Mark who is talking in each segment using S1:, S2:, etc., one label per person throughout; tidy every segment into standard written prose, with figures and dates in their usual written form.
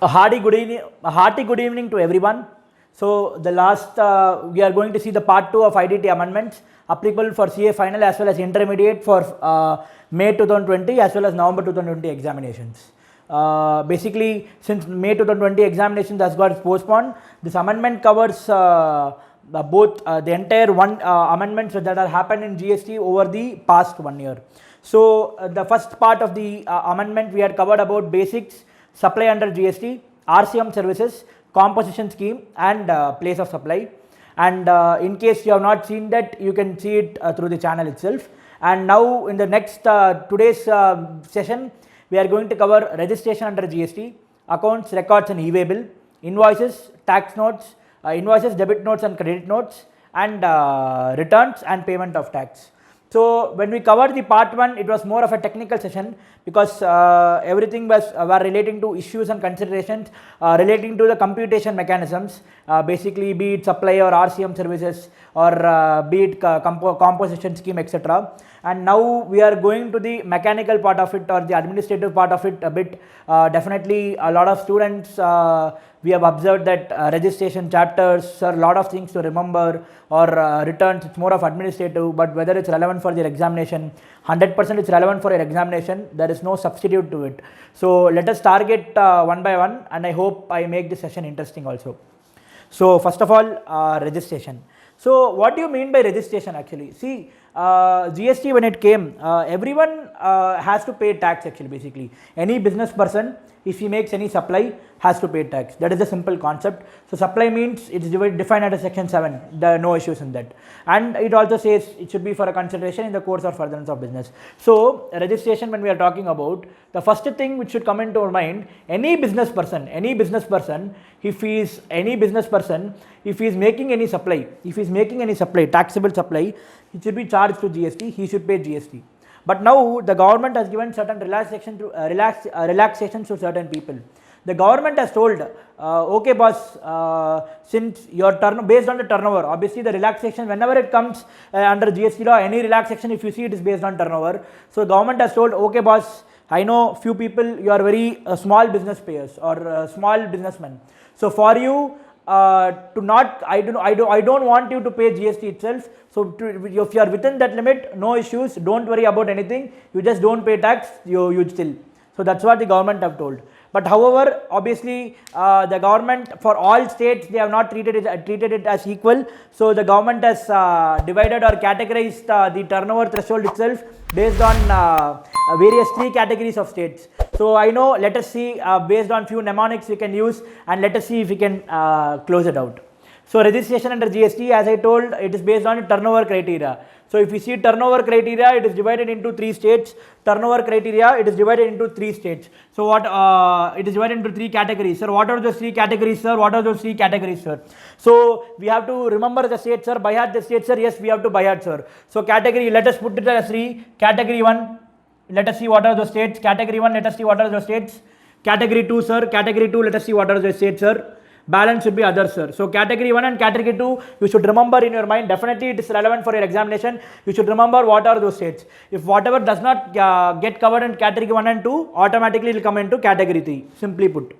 S1: A hearty good evening to everyone. So the last we are going to see the part 2 of IDT amendments applicable for CA final as well as intermediate for May 2020 as well as November 2020 examinations. Basically, since May 2020 examinations has got postponed, this amendment covers both the entire amendments that are happened in GST over the past 1 year. So the first part of the amendment we had covered about basics, supply under GST, RCM services, composition scheme and place of supply. And in case you have not seen that, you can see it through the channel itself. And now in the next today's session, we are going to cover registration under GST, accounts, records and e-way bill, invoices, tax notes, invoices, debit notes and credit notes, and returns and payment of tax. So when we covered the part 1, it was more of a technical session because everything was were relating to issues and considerations relating to the computation mechanisms, basically be it supply or RCM services or be it composition scheme, etc. And now we are going to the mechanical part of it or the administrative part of it a bit. Definitely a lot of students we have observed that registration chapters are a lot of things to remember, or returns, it's more of administrative, but whether it's relevant for their examination, 100% it's relevant for your examination, there is no substitute to it. So let us target one by one, and I hope I make this session interesting also. So first of all, registration. So what do you mean by registration actually? See, GST when it came, everyone has to pay tax actually. Basically any business person, if he makes any supply, has to pay tax. That is the simple concept. So supply means it is defined under section 7, there are no issues in that, and it also says it should be for a consideration in the course or furtherance of business. So registration, when we are talking about, the first thing which should come into our mind, any business person, if he is making any supply, taxable supply, it should be charged to GST, he should pay GST. But now the government has given certain relaxations to certain people. The government has told, okay boss, since your based on the turnover, obviously the relaxation whenever it comes under GST law, any relaxation if you see it is based on turnover. So government has told, okay boss, I know few people, you are very small business payers or small businessmen. So for you to not, I don't want you to pay GST itself. So if you are within that limit, no issues, don't worry about anything, you just don't pay tax, you still. So that's what the government have told. But however, obviously the government for all states, they have not treated it as equal. So the government has divided or categorized the turnover threshold itself based on various 3 categories of states. So I know, let us see based on few mnemonics we can use, and let us see if we can close it out. So registration under GST, as I told, it is based on turnover criteria. So if you see turnover criteria, it is divided into 3 states. Turnover criteria, it is divided into 3 states. So what it is divided into 3 categories. Sir, what are those 3 categories, sir? What are those 3 categories, sir? So we have to remember the states, sir. By heart the states, sir. Yes, we have to by heart, sir. So category, let us put it as 3. Category 1, let us see what are those states. Category 1, let us see what are those states. Category 2, sir. Category 2, let us see what are those states, sir. Balance should be others, sir. So category 1 and category 2, you should remember in your mind. Definitely it is relevant for your examination. You should remember what are those states. If whatever does not get covered in category 1 and 2, automatically it will come into category 3, simply put.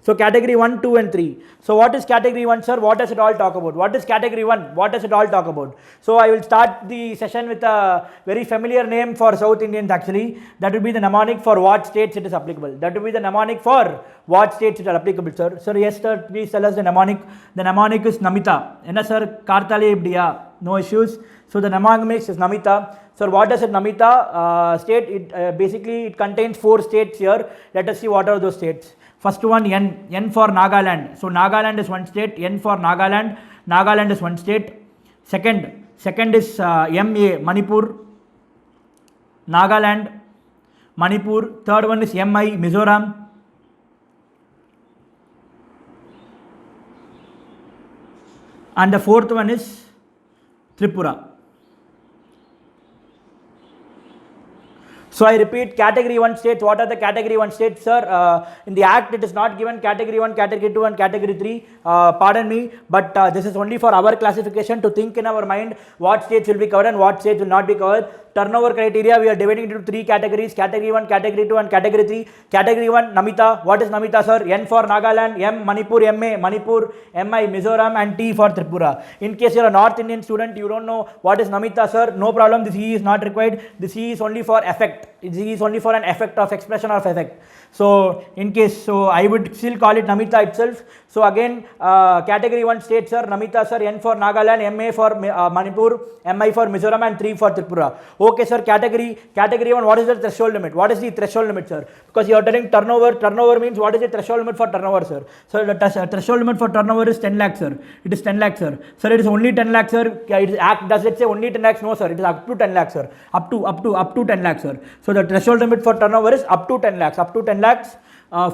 S1: So category 1, 2 and 3. So what is category 1, sir? What does it all talk about? What is category 1? What does it all talk about? So I will start the session with a very familiar name for South Indians actually. That will be the mnemonic for what states it is applicable. That will be the mnemonic for what states it is applicable, sir. Sir, yes sir, please tell us the mnemonic. The mnemonic is Namita. Enna sir, Kartale Ibdiya. No issues. So the mnemonic is Namita. Sir, what does it Namita state? It basically it contains 4 states here. Let us see what are those states. First one, N for Nagaland. So Nagaland is one state. N for Nagaland. Nagaland is one state. Second is MA, Manipur, Nagaland, Manipur. Third one is MI, Mizoram. And the fourth one is Tripura. So I repeat, category 1 states. What are the category 1 states, sir? In the act, it is not given category 1, category 2 and category 3. Pardon me, but this is only for our classification to think in our mind what states will be covered and what states will not be covered. Turnover criteria, we are dividing into 3 categories, category 1, category 2 and category 3. Category 1, Namita. What is Namita, sir? N for Nagaland, M, Manipur, MA, Manipur, MI, Mizoram and T for Tripura. In case you are a North Indian student, you don't know what is Namita, sir, no problem, this E is not required. This E is only for effect. It is only for an effect of expression of effect. So in case, so I would still call it Namita itself. So again, category 1 states, sir, Namita, sir, N for Nagaland, MA for Manipur, MI for Mizoram and 3 for Tripura. Okay, sir, category 1, what is the threshold limit? What is the threshold limit, sir? Because you are telling turnover means what is the threshold limit for turnover, sir? So the threshold limit for turnover is 10 lakh, sir. It is 10 lakh, sir. Sir, it is only 10 lakh, sir. Act does it say only 10 lakhs? No, sir. It is up to 10 lakhs, sir. Up to 10 lakhs, sir. So the threshold limit for turnover is up to 10 lakhs. Up to 10 lakhs.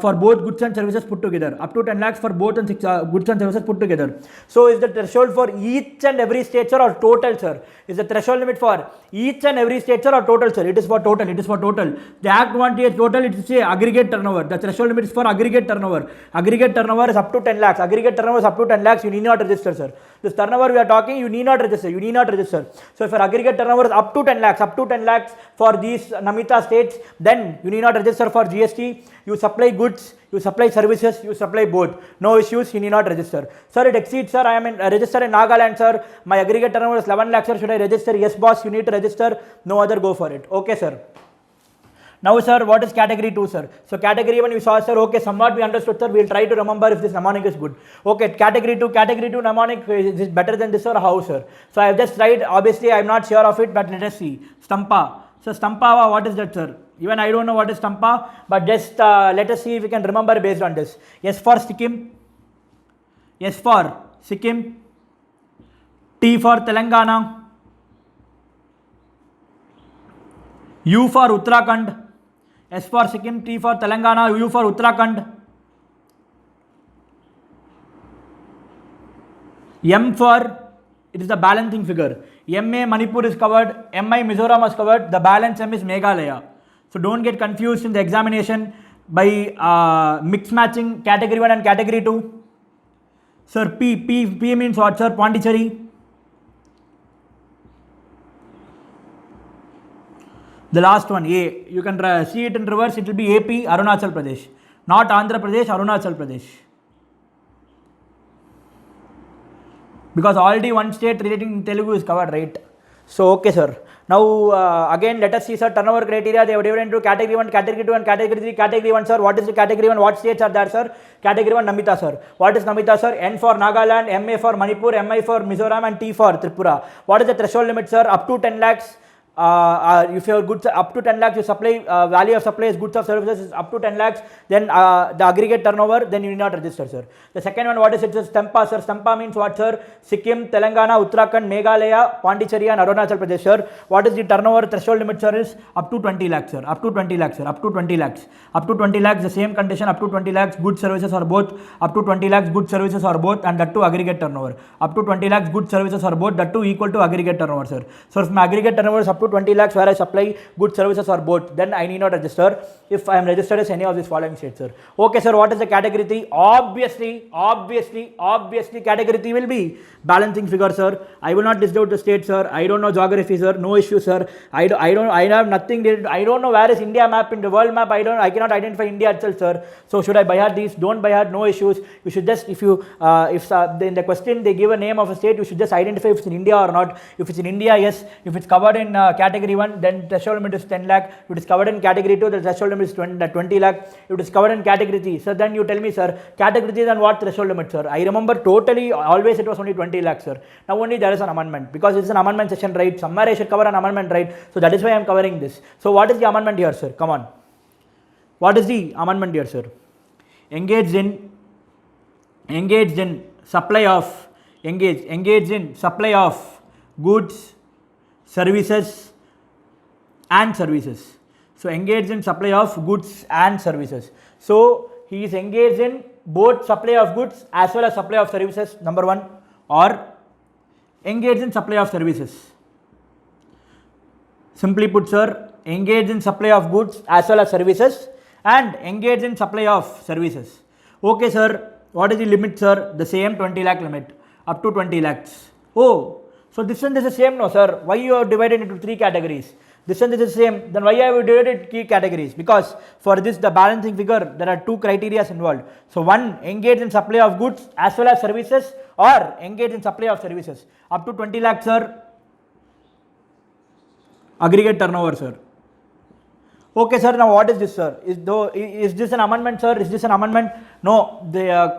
S1: For both goods and services put together, up to 10 lakhs for both goods and services put together. So is the threshold for each and every state, sir, or total, sir? Is the threshold limit for each and every state, sir, or total, sir? It is for total. It is for total. The Act wants a total. It is a aggregate turnover. The threshold limit is for aggregate turnover. Aggregate turnover is up to 10 lakhs. Aggregate turnover is up to 10 lakhs. You need not register, sir. This turnover we are talking, you need not register. You need not register. So if your aggregate turnover is up to 10 lakhs for these Namita states, then you need not register for GST. You supply goods, you supply services, you supply both. No issues, you need not register. Sir, it exceeds, sir. I am registered in Nagaland, sir. My aggregate turnover is 11 lakhs, sir. Should I register? Yes, boss, you need to register. No other, go for it. Okay, sir. Now, sir, what is category 2, sir? So, category 1 we saw, sir. Okay, somewhat we understood, sir. We will try to remember if this mnemonic is good. Okay, category 2 mnemonic is better than this, or how, sir? So, I have just tried. Obviously, I am not sure of it, but let us see. Stampa. So, Stampa, what is that, sir? Even I don't know what is Stampa, but just let us see if we can remember based on this. S for Sikkim. S for Sikkim. T for Telangana. U for Uttarakhand. S for Sikkim, T for Telangana, U for Uttarakhand. M for, it is the balancing figure. MA Manipur is covered, MI Mizoram is covered, the balance M is Meghalaya. So don't get confused in the examination by mix matching category 1 and category 2. Sir, P means what, sir? Pondicherry. The last one, A. You can see it in reverse, it will be AP, Arunachal Pradesh. Not Andhra Pradesh, Arunachal Pradesh. Because already one state relating to Telugu is covered, right? So, okay, sir. Now, again, let us see, sir, turnover criteria. They have divided into category 1, category 2 and category 3. Category 1, sir, what is the category 1? What states are there, sir? Category 1, Namita, sir. What is Namita, sir? N for Nagaland, MA for Manipur, MI for Mizoram and T for Tripura. What is the threshold limit, sir? Up to 10 lakhs. If your goods up to 10 lakhs, you supply value of supply is goods of services is up to 10 lakhs, then the aggregate turnover, then you need not register, sir. The second one, what is it? Stampa, sir. Stampa means what, sir? Sikkim, Telangana, Uttarakhand, Meghalaya, Pondicherry and Arunachal Pradesh, sir. What is the turnover threshold limit, sir? Is up to 20 lakhs, sir. Up to 20 lakhs, sir. Up to 20 lakhs. Up to 20 lakhs, the same condition, up to 20 lakhs, goods services or both. Up to 20 lakhs, goods services or both, and that too aggregate turnover. Up to 20 lakhs, goods services or both, that too equal to aggregate turnover, sir. So if my aggregate turnover is up to 20 lakhs where I supply goods, services or both, then I need not register if I am registered as any of these following states, sir. Okay, sir, what is the category 3? Obviously, category 3 will be balancing figure, sir. I will not list out the state, sir. I don't know geography, sir. No issue, sir. I have nothing. I don't know where is India map in the world map. I cannot identify India itself, sir. So should I buy hard these? Don't buy hard. No issues. You should just, if in the question they give a name of a state, you should just identify if it's in India or not. If it's in India, yes. If it's covered in category 1, then threshold limit is 10 lakh. If it is covered in category 2, the threshold limit is 20 lakh. If it is covered in category 3, so then you tell me, sir, category 3 then what threshold limit, sir? I remember totally, always it was only 20 lakh, sir. Now only there is an amendment, because it's an amendment session, right? Somewhere I should cover an amendment, right? So that is why I am covering this. So what is the amendment here, sir? Come on. What is the amendment here, sir? Engaged in supply of goods, services and services. So engaged in supply of goods and services. So he is engaged in both supply of goods as well as supply of services, number 1, or engaged in supply of services. Simply put, sir, engaged in supply of goods as well as services and engaged in supply of services. Okay, sir. What is the limit, sir? The same 20 lakh limit, up to 20 lakhs. Oh, so this one is the same, no, sir? Why you have divided into 3 categories? This one is the same. Then why have you divided 3 categories? Because for this, the balancing figure, there are 2 criteria involved. So one, engage in supply of goods as well as services, or engage in supply of services. Up to 20 lakhs, sir. Aggregate turnover, sir. Okay, sir. Now what is this, sir? Is this an amendment, sir? Is this an amendment? No.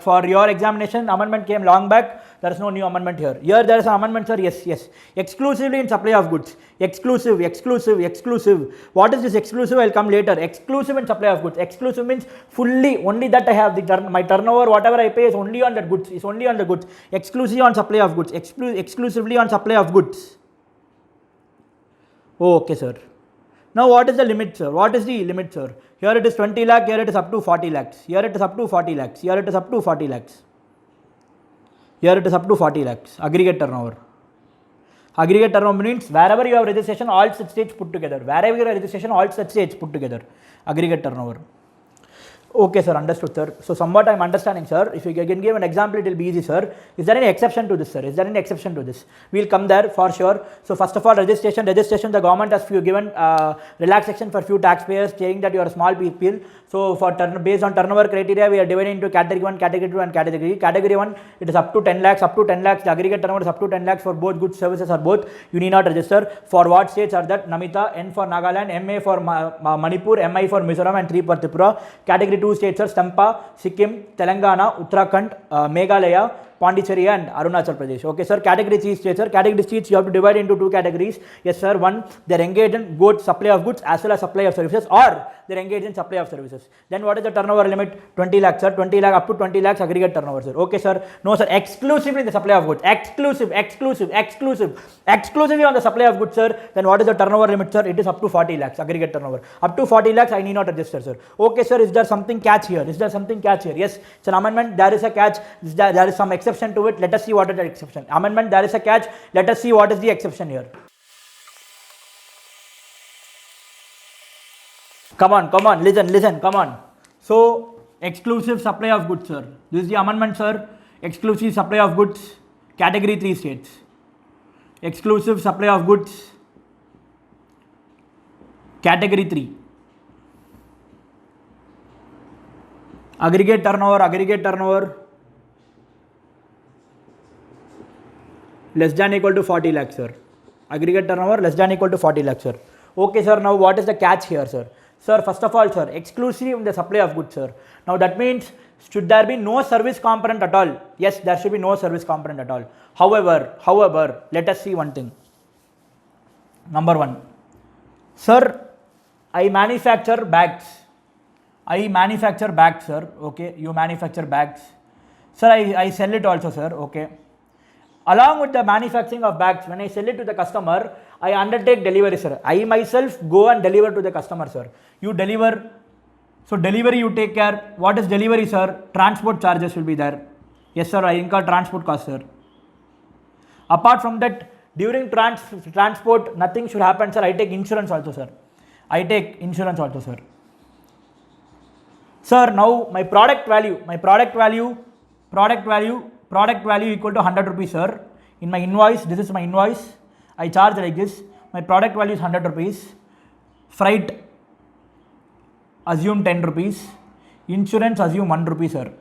S1: For your examination, amendment came long back. There is no new amendment here. Here there is an amendment, sir. Yes, yes. Exclusively in supply of goods. Exclusive, exclusive, exclusive. What is this exclusive? I'll come later. Exclusive in supply of goods. Exclusive means fully, only that I have. My turnover, whatever I pay is only on that goods. Is only on the goods. Exclusively on supply of goods. Exclusively on supply of goods. Oh, okay, sir. Now what is the limit, sir? What is the limit, sir? Here it is 20 lakh, here it is up to 40 lakhs. Here it is up to 40 lakhs. Here it is up to 40 lakhs. Here it is up to 40 lakhs. Aggregate turnover. Aggregate turnover means wherever you have registration, all such states put together. Wherever you have registration, all such states put together. Aggregate turnover. Okay, sir, understood, sir. So somewhat I am understanding, sir. If you can give an example, it will be easy, sir. Is there any exception to this, sir? Is there any exception to this? We will come there for sure. So first of all, registration, the government has given relaxation for few taxpayers, saying that you are a small people. So for based on turnover criteria, we are dividing into category 1, category 2 and category. Category 1, it is up to 10 lakhs, up to 10 lakhs. The aggregate turnover is up to 10 lakhs for both goods, services or both. You need not register. For what states are that? Namita, N for Nagaland, MA for Manipur, MI for Mizoram and 3 for Tripura. Category 2 states are Stampa, Sikkim, Telangana, Uttarakhand, Meghalaya, Pondicherry and Arunachal Pradesh. Okay, sir. Category 3 states, sir. Category states you have to divide into 2 categories. Yes, sir. One, they are engaged in goods, supply of goods as well as supply of services, or they are engaged in supply of services. Then what is the turnover limit? 20 lakhs, sir. 20 lakh up to 20 lakhs aggregate turnover, sir. Okay, sir. No, sir. Exclusively in the supply of goods. Exclusively on the supply of goods, sir. Then what is the turnover limit, sir? It is up to 40 lakhs aggregate turnover. Up to 40 lakhs, I need not register, sir. Okay, sir. Is there something catch here? Is there something catch here? Yes, it's an amendment. There is a catch. There is some exception to it. Let us see what is the exception. Amendment, there is a catch. Let us see what is the exception here. Come on, listen, come on. So, exclusive supply of goods, sir. This is the amendment, sir. Exclusive supply of goods, category 3 states. Exclusive supply of goods, category 3. Aggregate turnover. Less than equal to 40 lakhs, sir. Aggregate turnover less than equal to 40 lakhs, sir. Okay, sir. Now what is the catch here, sir? Sir, first of all, sir, exclusively in the supply of goods, sir. Now that means, should there be no service component at all? Yes, there should be no service component at all. However, let us see one thing. Number 1. Sir, I manufacture bags. Sir. Okay, you manufacture bags. Sir, I sell it also, sir. Okay. Along with the manufacturing of bags, when I sell it to the customer, I undertake delivery, sir. I myself go and deliver to the customer, sir. You deliver. So delivery you take care. What is delivery, sir? Transport charges will be there. Yes, sir. I incur transport cost, sir. Apart from that, during transport, nothing should happen, sir. I take insurance also, sir. Sir, now my product value equal to 100 rupees, sir. In my invoice, this is my invoice. I charge like this. My product value is 100 rupees. Freight, assume 10 rupees. Insurance, assume 1 rupee, sir.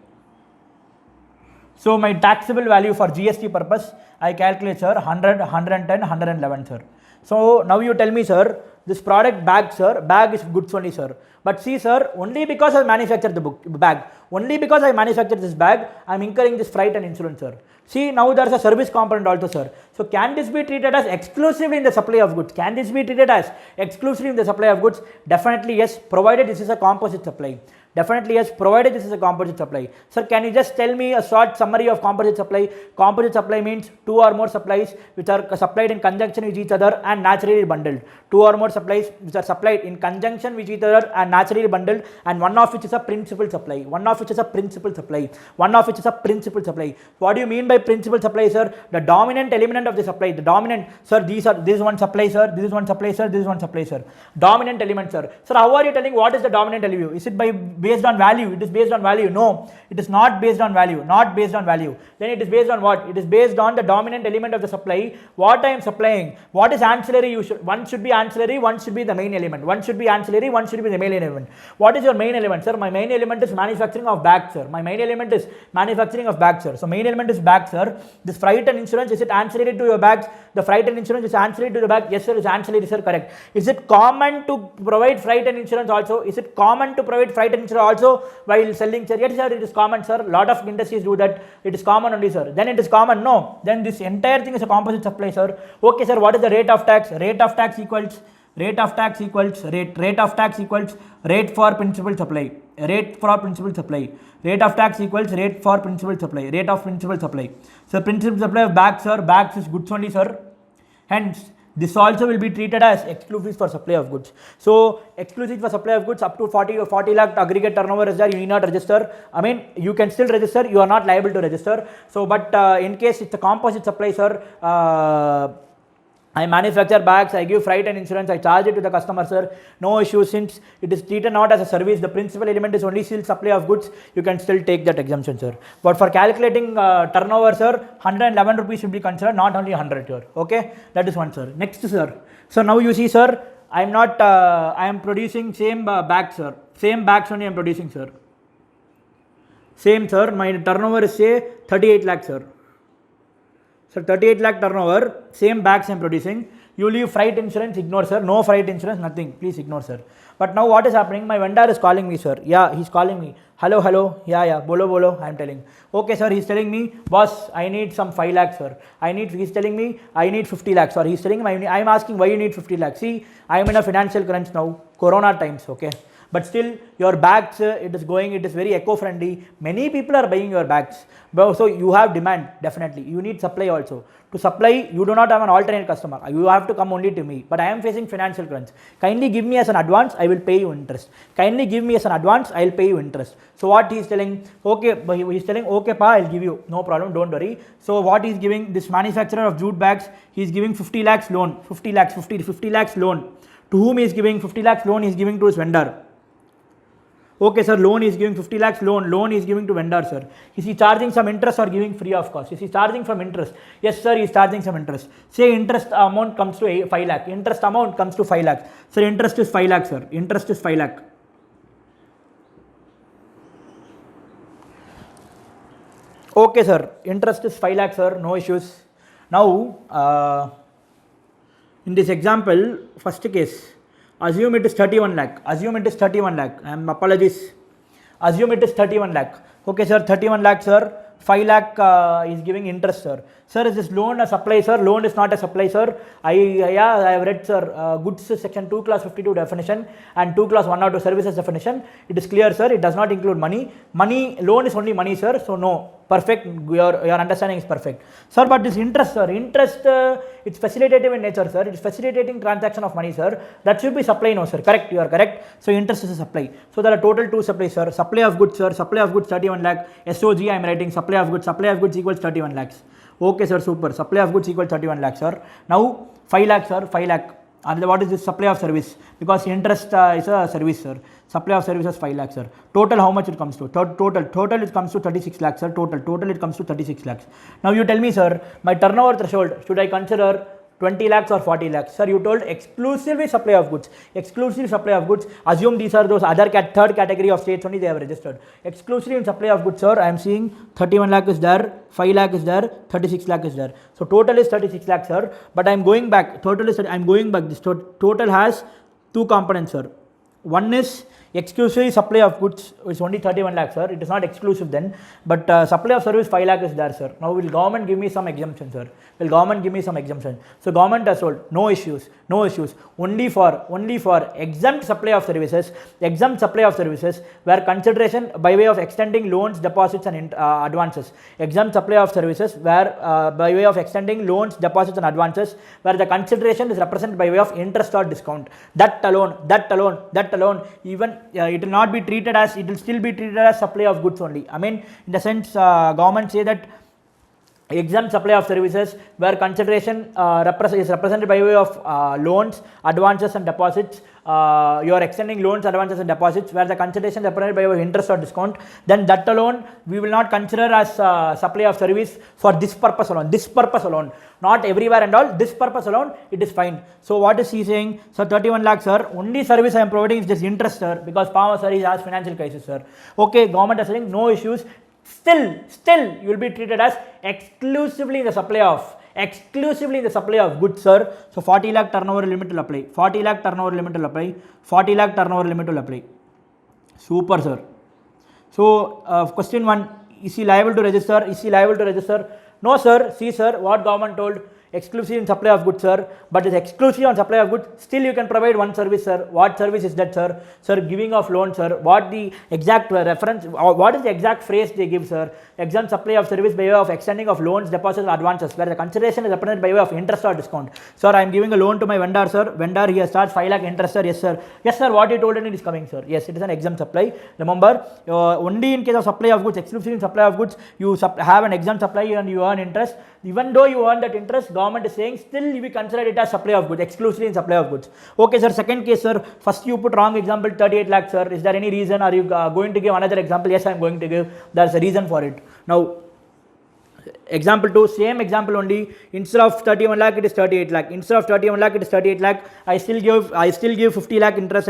S1: So my taxable value for GST purpose, I calculate, sir, 100, 110, 111, sir. So now you tell me, sir, this product bag, sir, bag is goods only, sir. But see, sir, only because I manufactured the bag, only because I manufactured this bag, I am incurring this freight and insurance, sir. See, now there is a service component also, sir. So can this be treated as exclusively in the supply of goods? Definitely yes, provided this is a composite supply. Definitely yes, provided this is a composite supply. Sir, can you just tell me a short summary of composite supply? Composite supply means two or more supplies which are supplied in conjunction with each other and naturally bundled. Two or more supplies which are supplied in conjunction with each other and naturally bundled, and one of which is a principal supply. One of which is a principal supply. One of which is a principal supply. What do you mean by principal supply, sir? The dominant element of the supply. The dominant, sir, this is one supply, sir. This is one supply, sir. This is one supply, sir. Dominant element, sir. Sir, how are you telling what is the dominant element? Is it based on value? It is based on value. No, it is not based on value. Not based on value. Then it is based on what? It is based on the dominant element of the supply. What I am supplying. What is ancillary? One should be ancillary. One should be the main element. One should be ancillary. One should be the main element. What is your main element, sir? My main element is manufacturing of bags, sir. My main element is manufacturing of bags, sir. So main element is bags, sir. This freight and insurance, is it ancillary to your bags? The freight and insurance is ancillary to the bag. Yes, sir. It's ancillary, sir. Correct. Is it common to provide freight and insurance also? Is it common to provide freight and insurance also while selling, sir? Yes, sir. It is common, sir. Lot of industries do that. It is common only, sir. Then it is common. No. Then this entire thing is a composite supply, sir. Okay, sir. What is the rate of tax? Rate of tax equals rate of tax equals rate of tax equals rate for principal supply. Rate for principal supply. Rate of tax equals rate for principal supply. Rate of principal supply. So principal supply of bags, sir. Bags is goods only, sir. Hence, this also will be treated as exclusive for supply of goods. So, exclusive for supply of goods up to 40 or 40 lakh aggregate turnover is there, you need not register. I mean, you can still register, you are not liable to register. So, but in case it's a composite supply, sir, I manufacture bags, I give freight and insurance, I charge it to the customer, sir. No issue, since it is treated not as a service, the principal element is only still supply of goods, you can still take that exemption, sir. But for calculating turnover, sir, 111 rupees should be considered, not only 100 here. Okay, that is one, sir. Next, sir. So now you see, sir, I am producing same bags, sir. Same bags only I am producing, sir. Same, sir. My turnover is say 38 lakh, sir. So 38 lakh turnover, same bags I am producing. You leave freight insurance, ignore, sir. No freight insurance, nothing. Please ignore, sir. But now what is happening? My vendor is calling me, sir. Yeah, he's calling me. Hello, hello. Yeah, bolo, bolo. I am telling. Okay, sir. He's telling me, boss, I need some 5 lakhs, sir. He's telling me, I need 50 lakhs, sir. He's telling me, I'm asking why you need 50 lakhs. See, I am in a financial crunch now. Corona times, okay. But still, your bags, it is very eco-friendly. Many people are buying your bags. So you have demand, definitely. You need supply also. To supply, you do not have an alternate customer. You have to come only to me. But I am facing financial crunch. Kindly give me as an advance, I will pay you interest. Kindly give me as an advance, I will pay you interest. So what he is telling, okay, he is telling, okay, pa, I will give you. No problem, don't worry. So what he is giving, this manufacturer of jute bags, he is giving 50 lakhs loan. 50 lakhs loan. To whom he is giving 50 lakhs loan, he is giving to his vendor. Okay, sir, loan is giving 50 lakhs loan is giving to vendor, sir. Is he charging some interest or giving free of cost? Is he charging from interest? Yes, sir, he is charging some interest. Say interest amount comes to 5 lakh. Interest amount comes to 5 lakh. Sir, interest is 5 lakh, sir. Interest is 5 lakh. Okay, sir. Interest is 5 lakh, sir. No issues. Now, in this example, first case, assume it is 31 lakh. Assume it is 31 lakh. Apologies. Assume it is 31 lakh. Okay, sir. 31 lakh, sir. 5 lakh is giving interest, sir. Sir, is this loan a supply, sir? Loan is not a supply, sir. I have read, sir, goods section 2 class 52 definition and 2 class 102 services definition. It is clear, sir. It does not include money. Loan is only money, sir. So no. Perfect. Your understanding is perfect. Sir, but this interest, sir. Interest, it's facilitative in nature, sir. It is facilitating transaction of money, sir. That should be supply, no, sir. Correct. You are correct. So interest is a supply. So there are total 2 supplies, sir. Supply of goods, sir. Supply of goods 31 lakh. SOG I am writing supply of goods. Supply of goods equals 31 lakhs. Okay, sir, super. Supply of goods equals 31 lakhs, sir. Now 5 lakhs, sir. 5 lakh. And what is this? Supply of service? Because interest is a service, sir. Supply of services 5 lakhs, sir. Total how much it comes to? Total it comes to 36 lakhs, sir. Total it comes to 36 lakhs. Now you tell me, sir, my turnover threshold, should I consider 20 lakhs or 40 lakhs? Sir, you told exclusively supply of goods. Exclusive supply of goods. Assume these are those other third category of states only they have registered. Exclusively in supply of goods, sir, I am seeing 31 lakh is there, 5 lakh is there, 36 lakh is there. So total is 36 lakhs, sir. But I am going back. I am going back. This total has 2 components, sir. One is Exclusive supply of goods is only 31 lakh, sir. It is not exclusive then, but supply of service 5 lakh is there, sir. Now will government give me some exemption, sir? Will government give me some exemption? So government has told no issues, no issues. Only for exempt supply of services, where consideration by way of extending loans, deposits and advances. Exempt supply of services where by way of extending loans, deposits and advances, where the consideration is represented by way of interest or discount. That alone, even it will not be treated as, it will still be treated as supply of goods only. I mean, in the sense, government say that exempt supply of services where consideration is represented by way of loans, advances and deposits. You are extending loans, advances and deposits where the consideration is represented by way of interest or discount, then that alone we will not consider as supply of service for this purpose alone, not everywhere and all, this purpose alone it is fine. So what is he saying? So 31 lakhs, sir, only service I am providing is just interest, sir, because Palmer sir has financial crisis, sir. Okay, government is saying no issues. Still you will be treated as exclusively in the supply of goods, sir. So 40 lakh turnover limit will apply. 40 lakh turnover limit will apply. 40 lakh turnover limit will apply. Super, sir. So question 1, is he liable to register? No, sir. See, sir, what government told? Exclusive in supply of goods, sir, but it's exclusive on supply of goods. Still you can provide one service, sir. What service is that, sir? Sir, giving of loan, sir. What the exact reference, what is the exact phrase they give, sir? Exempt supply of service by way of extending of loans, deposits and advances, where the consideration is represented by way of interest or discount. Sir, I am giving a loan to my vendor, sir. Vendor, he has charged 5 lakh interest, sir. Yes, sir. Yes, sir, what you told him is coming, sir. Yes, it is an exempt supply. Remember, only in case of supply of goods, exclusive in supply of goods, you have an exempt supply and you earn interest. Even though you earn that interest, government is saying still you will consider it as supply of goods, exclusively in supply of goods. Okay, sir, second case, sir, first you put wrong example 38 lakh, sir. Is there any reason? Are you going to give another example? Yes, I am going to give. There is a reason for it. Now, example 2, same example only. Instead of 31 lakh, it is 38 lakh. Instead of 31 lakh, it is 38 lakh. I still give 50 lakh interest.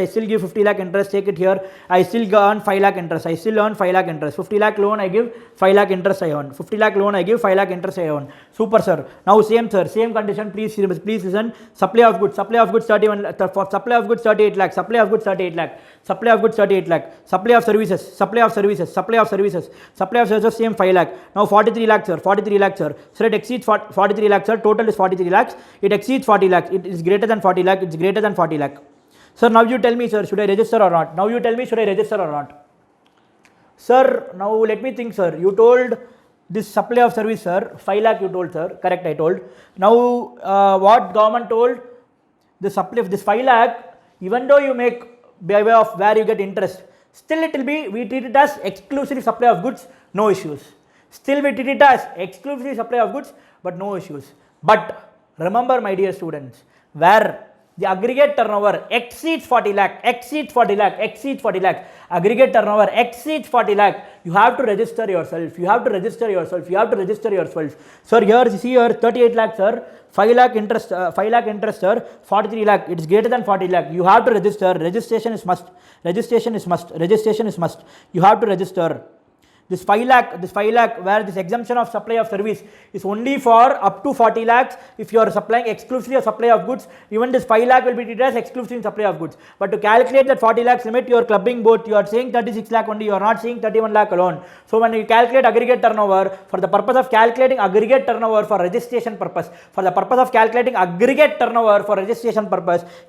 S1: Take it here. I still earn 5 lakh interest. 50 lakh loan I give, 5 lakh interest I earn. 50 lakh loan I give, 5 lakh interest I earn. Super, sir. Now same, sir, same condition. Please listen. Supply of goods 31 lakh. For supply of goods 38 lakh. Supply of goods 38 lakh. Supply of services. Same 5 lakh. Now 43 lakh, sir. 43 lakh, sir. So it exceeds 43 lakh, sir. Total is 43 lakhs. It exceeds 40 lakh. It is greater than 40 lakh. It's greater than 40 lakh. Sir, now you tell me, sir, should I register or not? Sir, now let me think, sir. You told this supply of service, sir, 5 lakh you told, sir. Correct, I told. Now, what government told? The supply of this 5 lakh, even though you make by way of where you get interest, still it will be, we treat it as exclusive supply of goods, no issues. Still we treat it as exclusive supply of goods, but no issues. But remember, my dear students, where the aggregate turnover exceeds 40 lakh, aggregate turnover exceeds 40 lakh, you have to register yourself. Sir, here, see here, 38 lakh, sir, 5 lakh interest, sir, 43 lakh, it is greater than 40 lakh. You have to register. Registration is must. You have to register. This 5 lakh where this exemption of supply of service is only for up to 40 lakhs if you are supplying exclusively a supply of goods. Even this 5 lakh will be treated as exclusive in supply of goods. But to calculate that 40 lakhs limit, you are clubbing both. You are saying 36 lakh only, you are not saying 31 lakh alone. So when you calculate aggregate turnover, for the purpose of calculating aggregate turnover for registration purpose,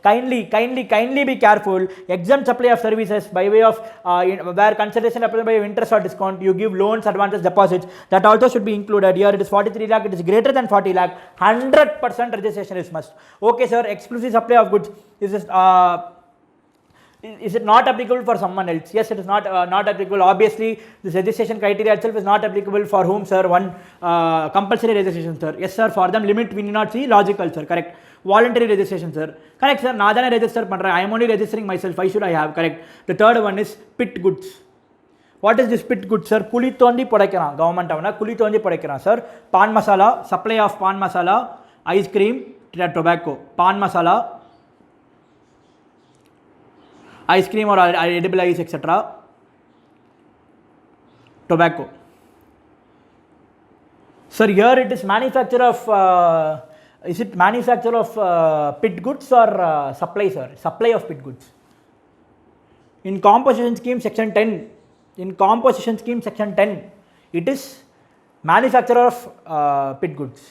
S1: kindly be careful. Exempt supply of services by way of where consideration represented by interest or discount, you give loans, advances, deposits, that also should be included. Here it is 43 lakh, it is greater than 40 lakh, 100% registration is must. Okay, sir, exclusive supply of goods, is it not applicable for someone else? Yes, it is not applicable. Obviously, this registration criteria itself is not applicable for whom, sir? One compulsory registration, sir. Yes, sir, for them limit we need not see. Logical, sir, correct. Voluntary registration, sir, correct, sir. Nadana register pandra, I am only registering myself. Why should I have? Correct. The third one is pit goods. What is this pit goods, sir? Kuli tondi podaikiran, government avana kuli tondi podaikiran, sir. Pan masala, supply of pan masala, ice cream, tobacco. Pan masala, ice cream or edible ice, etc. Tobacco. Sir, here it is manufacture of, is it manufacture of pit goods or supply, sir? Supply of pit goods. In composition scheme section 10, in composition scheme section 10, it is manufacturer of pit goods.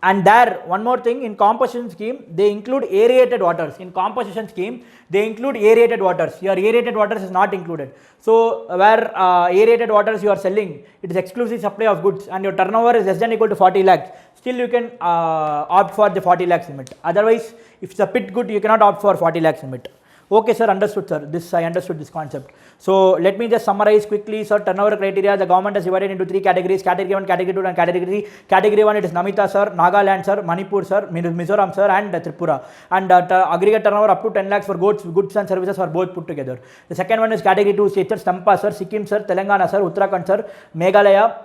S1: And there, one more thing, in composition scheme, they include aerated waters. In composition scheme, they include aerated waters. Your aerated waters is not included. So, where aerated waters you are selling, it is exclusive supply of goods and your turnover is less than equal to 40 lakhs. Still you can opt for the 40 lakhs limit. Otherwise, if it's a pit good, you cannot opt for 40 lakhs limit. Okay, sir, understood, sir. I understood this concept. So, let me just summarize quickly, sir. Turnover criteria, the government has divided into 3 categories: category 1, category 2, and category 3. Category 1, it is Namita, sir, Nagaland, sir, Manipur, sir, Mizoram, sir, and Tripura. And aggregate turnover up to 10 lakhs for goods and services for both put together. The second one is category 2 states, sir, Stampa, sir, Sikkim, sir, Telangana, sir, Uttarakhand, sir, Meghalaya,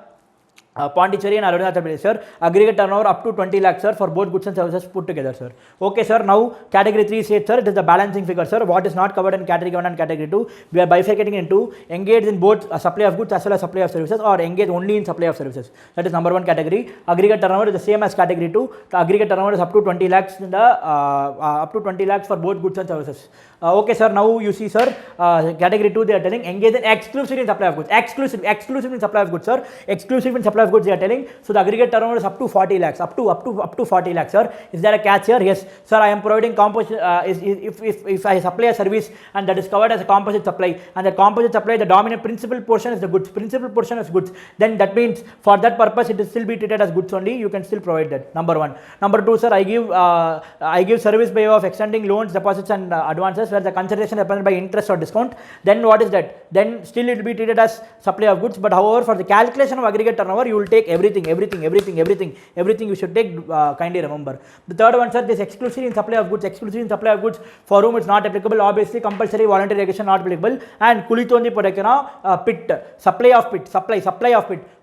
S1: Pondicherry and Arunachal Pradesh, sir. Aggregate turnover up to 20 lakhs, sir, for both goods and services put together, sir. Okay, sir. Now, category 3 states, sir, it is the balancing figure, sir. What is not covered in category 1 and category 2? We are bifurcating into engaged in both supply of goods as well as supply of services, or engaged only in supply of services. That is number 1 category. Aggregate turnover is the same as category 2. The aggregate turnover is up to 20 lakhs in the up to 20 lakhs for both goods and services. Okay, sir. Now you see, sir, category 2 they are telling engaged in exclusive in supply of goods. Exclusive in supply of goods, sir. Exclusive in supply of goods they are telling. So the aggregate turnover is up to 40 lakhs. Up to 40 lakhs, sir. Is there a catch here? Yes, sir. I am providing composite. If I supply a service and that is covered as a composite supply, and the composite supply, the dominant principal portion is the goods. Principal portion is goods. Then that means for that purpose it will still be treated as goods only. You can still provide that. Number 1. Number 2, sir. I give service by way of extending loans, deposits, and advances, where the consideration is represented by interest or discount. Then what is that? Then still it will be treated as supply of goods. But however, for the calculation of aggregate turnover, you will take everything you should take, kindly remember. The third one, sir, this exclusive in supply of goods, for whom it's not applicable, obviously compulsory voluntary regulation not applicable. And kulitondi podakena pit, supply of pit,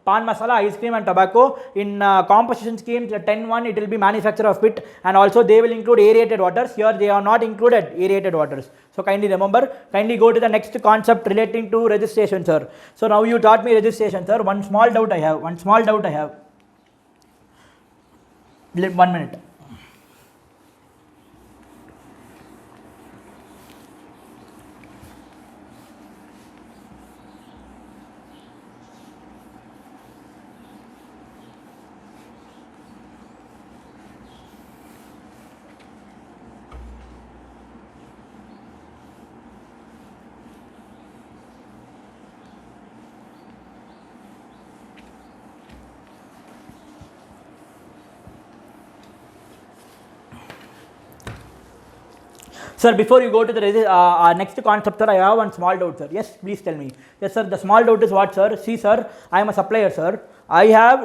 S1: pan masala, ice cream and tobacco. In composition scheme 10.1, it will be manufacturer of pit, and also they will include aerated waters. Here they are not included aerated waters. So kindly remember, kindly go to the next concept relating to registration, sir. So now you taught me registration, sir. One small doubt I have. 1 minute. Sir, before you go to the next concept, sir, I have one small doubt, sir. Yes, please tell me. Yes, sir, the small doubt is what, sir? See, sir, I am a supplier, sir.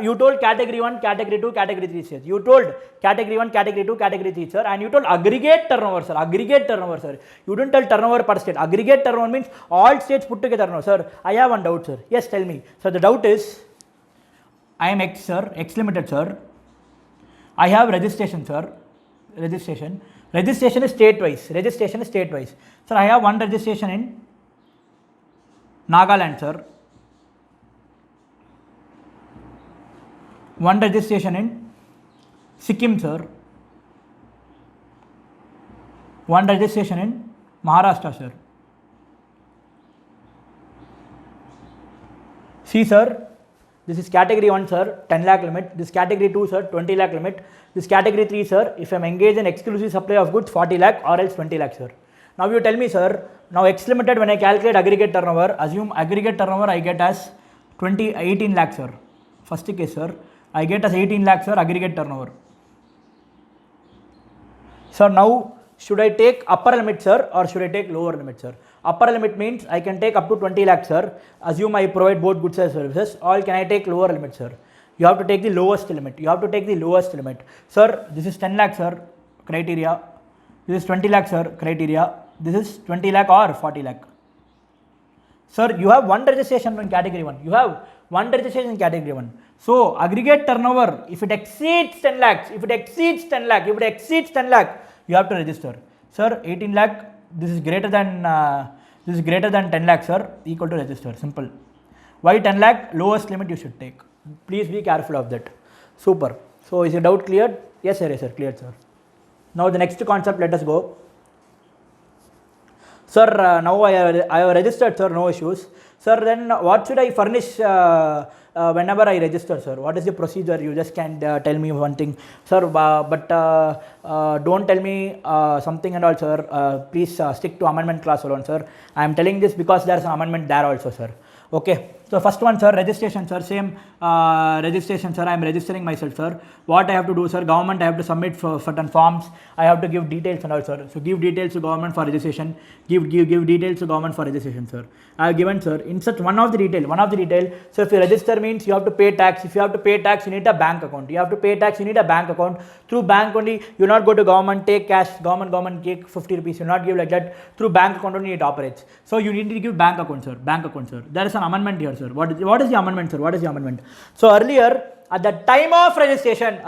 S1: You told category 1, category 2, category 3, sir. You told category 1, category 2, category 3, sir. And you told aggregate turnover, sir. You didn't tell turnover per state. Aggregate turnover means all states put together, no, sir. I have one doubt, sir. Yes, tell me. Sir, the doubt is, I am X, sir, X Limited, sir. I have registration, sir. Registration is state-wise. Sir, I have one registration in Nagaland, sir. One registration in Sikkim, sir. One registration in Maharashtra, sir. See, sir, this is category 1, sir, 10 lakh limit. This category 2, sir, 20 lakh limit. This category 3, sir, if I am engaged in exclusive supply of goods, 40 lakh or else 20 lakh, sir. Now you tell me, sir, now X Limited, when I calculate aggregate turnover, assume aggregate turnover I get as 18 lakh, sir. First case, sir, I get as 18 lakh, sir, aggregate turnover. Sir, now should I take upper limit, sir, or should I take lower limit, sir? Upper limit means I can take up to 20 lakhs, sir. Assume I provide both goods and services. Or can I take lower limit, sir? You have to take the lowest limit. Sir, this is 10 lakh, sir, criteria. This is 20 lakh, sir, criteria. This is 20 lakh or 40 lakh. Sir, you have one registration in category 1. So, aggregate turnover, if it exceeds 10 lakhs, you have to register. Sir, 18 lakh, this is greater than 10 lakh, sir, equal to register. Simple. Why 10 lakh? Lowest limit you should take. Please be careful of that. Super. So, is your doubt cleared? Yes, sir, cleared, sir. Now, the next concept, let us go. Sir, now I have registered, sir, no issues. Sir, then what should I furnish whenever I register, sir? What is the procedure? You just can tell me one thing, sir, but don't tell me something and all, sir. Please stick to amendment clause alone, sir. I am telling this because there is an amendment there also, sir. Okay. So first one, sir, registration, sir, same registration, sir. I am registering myself, sir. What I have to do, sir? Government, I have to submit for certain forms. I have to give details and all, sir. So give details to government for registration. Give details to government for registration, sir. I have given, sir. Insert one of the detail. So if you register means you have to pay tax. If you have to pay tax, you need a bank account. You have to pay tax, you need a bank account. Through bank only, you not go to government, take cash, government take 50 rupees. You not give like that. Through bank account only it operates. So you need to give bank account, sir. Bank account, sir. There is an amendment here, sir. What is the amendment, sir? What is the amendment? So earlier, at the time of registration,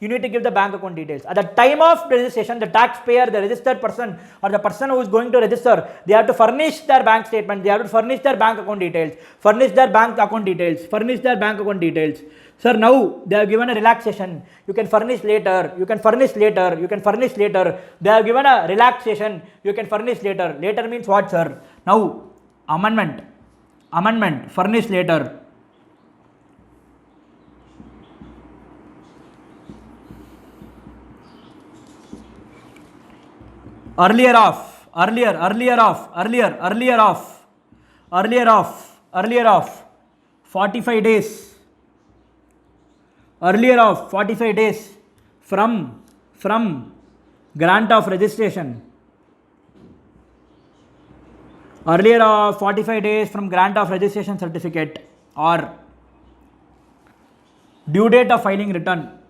S1: you need to give the bank account details. At the time of registration, the taxpayer, the registered person, or the person who is going to register, they have to furnish their bank statement. They have to furnish their bank account details. Sir, now they have given a relaxation. You can furnish later. They have given a relaxation. You can furnish later. Later means what, sir? Now, amendment, furnish later. Earlier off, 45 days. Earlier of 45 days from grant of registration. Earlier of 45 days from grant of registration certificate or due date of filing return.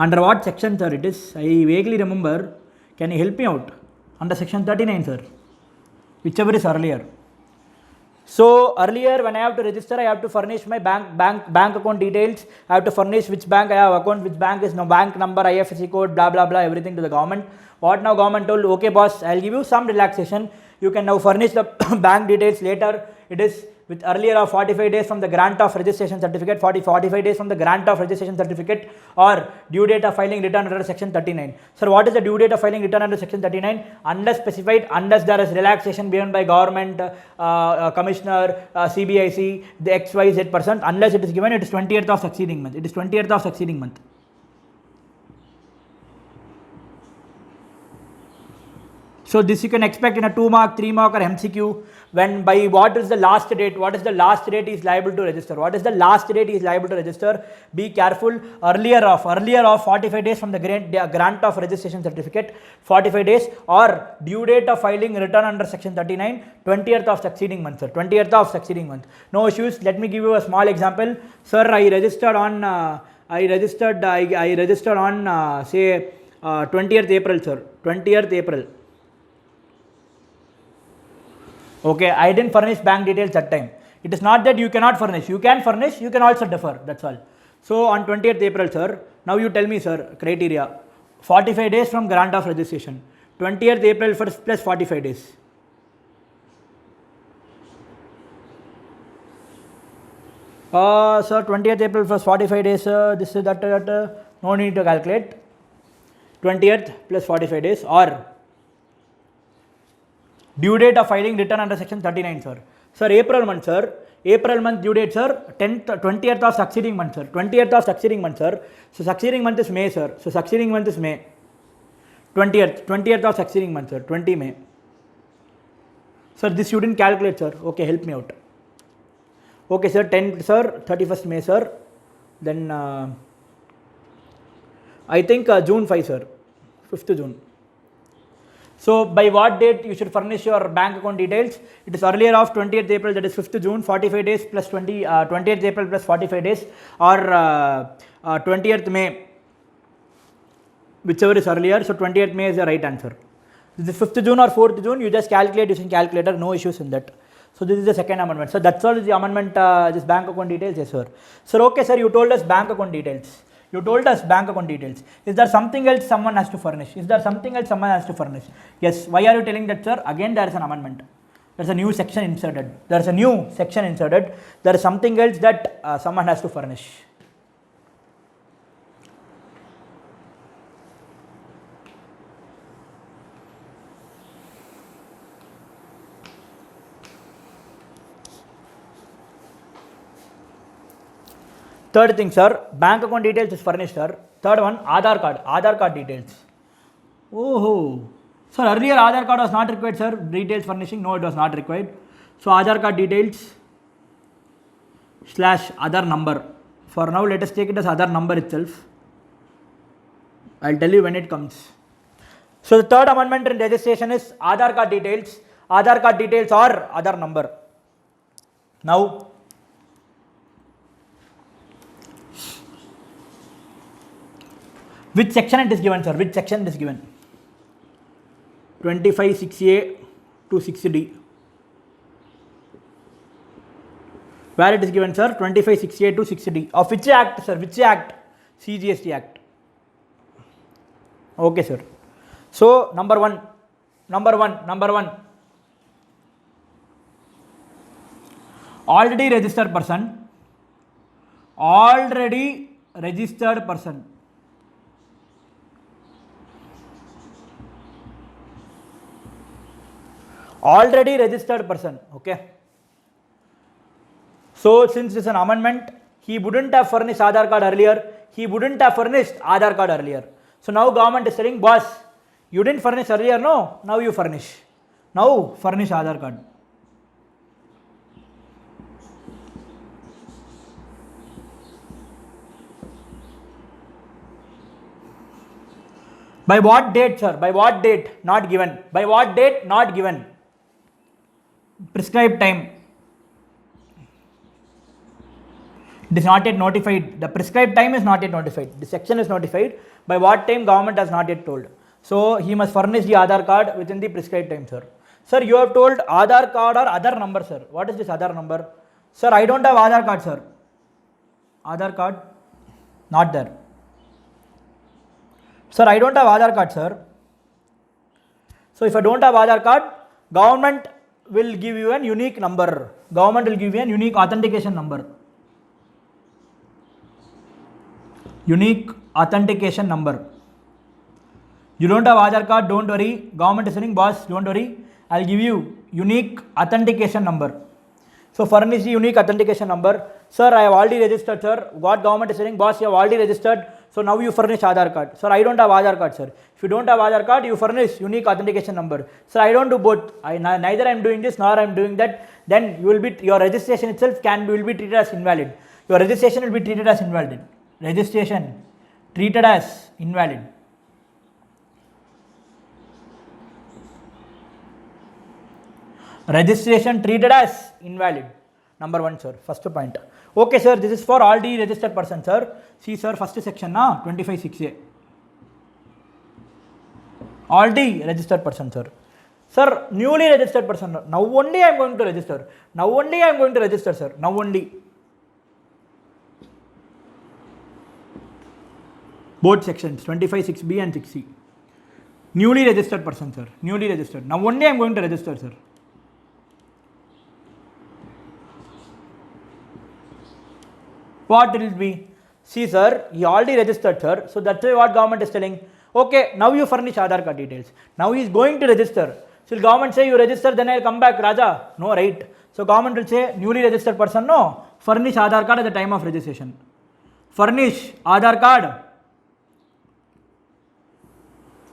S1: Under what section, sir, it is? I vaguely remember. Can you help me out? Under section 39, sir. Whichever is earlier. So earlier when I have to register, I have to furnish my bank account details. I have to furnish which bank I have account, which bank is no bank number, IFSC code, blah blah blah, everything to the government. What now government told, okay boss, I'll give you some relaxation. You can now furnish the bank details later. It is with earlier of 45 days from the grant of registration certificate, 45 days from the grant of registration certificate or due date of filing return under section 39. Sir, what is the due date of filing return under section 39? Unless specified, unless there is relaxation given by government, commissioner, CBIC, the XYZ person, unless it is given, it is 20th of succeeding month. So this you can expect in a 2 mark, 3 mark or MCQ when by what is the last date he is liable to register. Be careful. Earlier of 45 days from the grant of registration certificate, 45 days or due date of filing return under section 39, 20th of succeeding month, sir. No issues. Let me give you a small example. Sir, I registered on say 20th April, sir. 20th April. Okay, I didn't furnish bank details that time. It is not that you cannot furnish. You can furnish, you can also defer. That's all. So on 20th April, sir, now you tell me, sir, criteria. 45 days from grant of registration. 20th April first plus 45 days. Sir, 20th April plus 45 days, this is that, no need to calculate. 20th plus 45 days or due date of filing return under section 39, sir. Sir, April month, due date, sir, 20th of succeeding month, sir. So succeeding month is May, sir. 20th of succeeding month, sir. 20 May. Sir, this you didn't calculate, sir. Okay, help me out. Okay, sir, 31st May, sir. Then I think June 5, sir. 5th June. So by what date you should furnish your bank account details? It is earlier of 20th April, that is 5th June, 45 days plus 20th April plus 45 days or 20th May, whichever is earlier. So 20th May is the right answer. This is 5th June or 4th June, you just calculate using calculator, no issues in that. So this is the second amendment. So that's all is the amendment, this bank account details, yes sir. Sir, okay sir, you told us bank account details. Is there something else someone has to furnish? Yes. Why are you telling that, sir? Again, there is an amendment. There is a new section inserted. There is something else that someone has to furnish. Third thing, sir, bank account details is furnished, sir. Third one, Aadhaar card details. Oh, sir, earlier Aadhaar card was not required, sir. Details furnishing, no, it was not required. So Aadhaar card details slash Aadhaar number. For now, let us take it as Aadhaar number itself. I'll tell you when it comes. So the third amendment in registration is Aadhaar card details or Aadhaar number. Now, which section it is given, sir? Which section it is given? 25(6)(a) to 6(d). Where it is given, sir? 25(6)(a) to 6(d). Of which act, sir? Which act? CGST Act. Okay, sir. So number one. Already registered person. Already registered person. Okay. So since it's an amendment, he wouldn't have furnished Aadhaar card earlier. So now government is telling, boss, you didn't furnish earlier, no? Now you furnish. Now furnish Aadhaar card. By what date, sir? By what date? Not given. By what date? Not given. Prescribed time. It is not yet notified. The prescribed time is not yet notified. The section is notified. By what time? Government has not yet told. So he must furnish the Aadhaar card within the prescribed time, sir. Sir, you have told Aadhaar card or other number, sir. What is this Aadhaar number? Sir, I don't have Aadhaar card, sir. Aadhaar card, not there. Sir, I don't have Aadhaar card, sir. So if I don't have Aadhaar card, government will give you a unique number. Government will give you a unique authentication number. Unique authentication number. You don't have Aadhaar card, don't worry. Government is saying, boss, don't worry. I'll give you unique authentication number. So furnish the unique authentication number. Sir, I have already registered, sir. What government is saying, boss, you have already registered. So now you furnish Aadhaar card. Sir, I don't have Aadhaar card, sir. If you don't have Aadhaar card, you furnish unique authentication number. Sir, I don't do both. Neither I am doing this nor I am doing that. Then you will be, your registration itself will be treated as invalid. Your registration will be treated as invalid. Registration treated as invalid. Registration treated as invalid. Number one, sir. First point. Okay, sir. This is for already registered person, sir. See, sir. First section, 25(6)(a). Already registered person, sir. Sir, newly registered person. Now only I am going to register. Now only I am going to register, sir. Now only. Both sections, 25(6)(b) and 6(c). Newly registered person, sir. Newly registered. Now only I am going to register, sir. What will it be? See, sir, he already registered, sir. So that's why what government is telling. Okay, now you furnish Aadhaar card details. Now he is going to register. So will government say you register, then I'll come back, Raja? No, right? So government will say newly registered person, no. Furnish Aadhaar card at the time of registration. Furnish Aadhaar card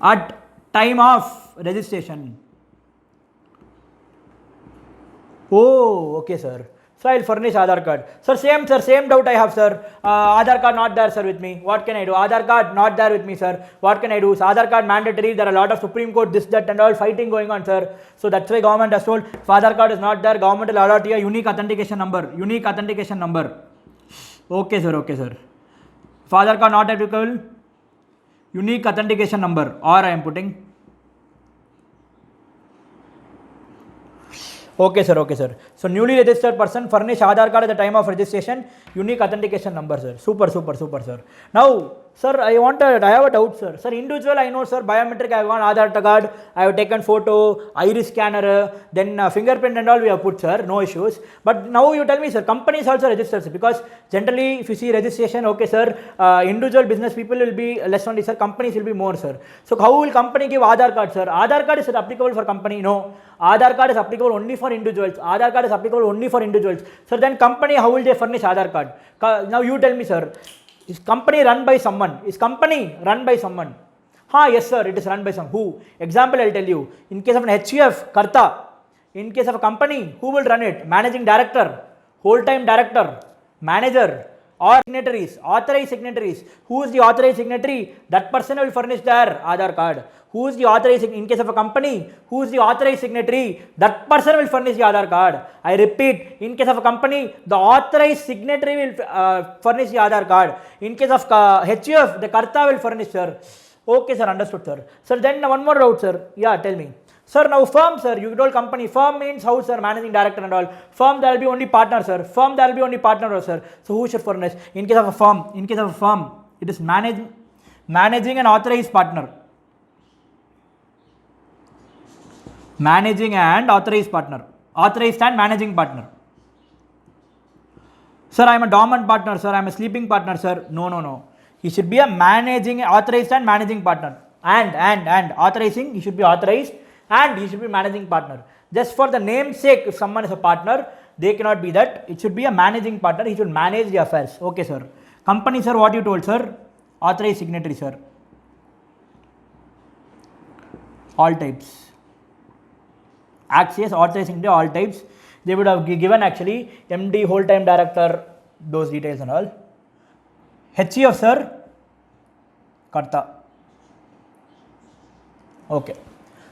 S1: at time of registration. Oh, okay, sir. So I'll furnish Aadhaar card. Sir, same doubt I have, sir. Aadhaar card not there, sir, with me. What can I do? Aadhaar card not there with me, sir. What can I do? So Aadhaar card mandatory. There are a lot of Supreme Court, this, that, and all fighting going on, sir. So that's why government has told, if Aadhaar card is not there, government will allot you a unique authentication number. Unique authentication number. Okay, sir. Okay, sir. If Aadhaar card not applicable, unique authentication number. Or I am putting. Okay, sir. Okay, sir. So newly registered person furnish Aadhaar card at the time of registration, unique authentication number, sir. Super, super, super, sir. Now Sir, I have a doubt, sir. Sir, individual, I know, sir, biometric, I have gone Aadhaar card, I have taken photo, iris scanner, then fingerprint and all we have put, sir, no issues. But now you tell me, sir, companies also register, sir, because generally, if you see registration, okay, sir, individual business people will be less only, sir, companies will be more, sir. So, how will company give Aadhaar card, sir? Aadhaar card is applicable for company? No. Aadhaar card is applicable only for individuals. Aadhaar card is applicable only for individuals. Sir, then company, how will they furnish Aadhaar card? Now you tell me, sir. Is company run by someone? Is company run by someone? Yes, sir, it is run by some. Who? Example, I'll tell you. In case of an HUF, Karta. In case of a company, who will run it? Managing director, whole-time director, manager, or signatories, authorized signatories. Who is the authorized signatory? That person will furnish their Aadhaar card. Who is the authorized, in case of a company, who is the authorized signatory? That person will furnish the Aadhaar card. I repeat, in case of a company, the authorized signatory will furnish the Aadhaar card. In case of HUF, the Karta will furnish, sir. Okay, sir, understood, sir. Sir, then one more doubt, sir. Yeah, tell me. Sir, now firm, sir, you told company. Firm means how, sir? Managing director and all. Firm, there will be only partner, sir. Firm, there will be only partner, sir. So, who should furnish? In case of a firm, it is managing and authorized partner. Managing and authorized partner. Authorized and managing partner. Sir, I am a dormant partner, sir. I am a sleeping partner, sir. No. He should be a authorized and managing partner. And authorizing, he should be authorized and he should be managing partner. Just for the name's sake, if someone is a partner, they cannot be that. It should be a managing partner. He should manage the affairs. Okay, sir. Company, sir, what you told, sir? Authorized signatory, sir. All types. Access, authorized signatory, all types. They would have given actually MD, whole-time director, those details and all. HUF, sir? Karta. Okay.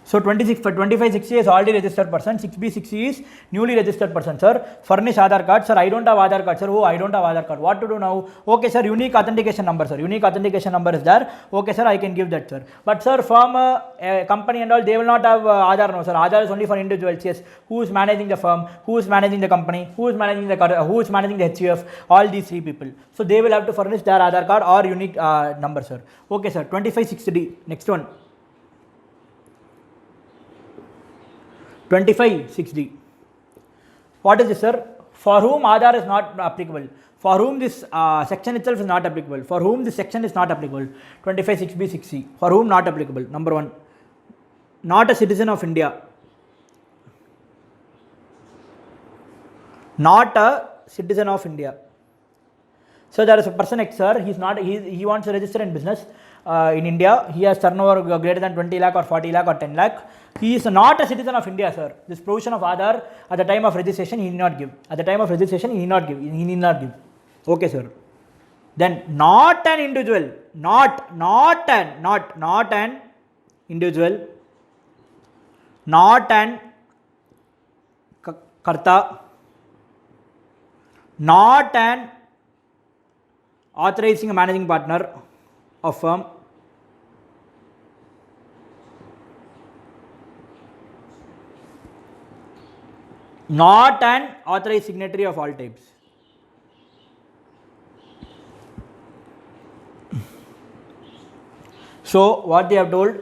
S1: So 2560 is already registered person, 6B60 is newly registered person, sir. Furnish Aadhaar card, sir. I don't have Aadhaar card, sir. Oh, I don't have Aadhaar card. What to do now? Okay, sir. Unique authentication number, sir. Unique authentication number is there. Okay, sir. I can give that, sir. But sir, from a company and all, they will not have Aadhaar, no, sir. Aadhaar is only for individuals. Yes. Who is managing the firm? Who is managing the company? Who is managing the HUF? All these three people. So they will have to furnish their Aadhaar card or unique number, sir. Okay, sir. 2560D. Next one. 2560. What is this, sir? For whom Aadhaar is not applicable. For whom this section itself is not applicable. For whom this section is not applicable. 256B60. For whom not applicable. Number 1. Not a citizen of India. Not a citizen of India. So there is a person X, sir. He wants to register in business in India. He has turnover greater than 20 lakh or 40 lakh or 10 lakh. He is not a citizen of India, sir. This provision of Aadhaar at the time of registration he need not give. At the time of registration he need not give. He need not give. Okay, sir. Then not an individual. Not an individual. Not an Karta. Not an authorizing a managing partner of firm. Not an authorized signatory of all types. So what they have told,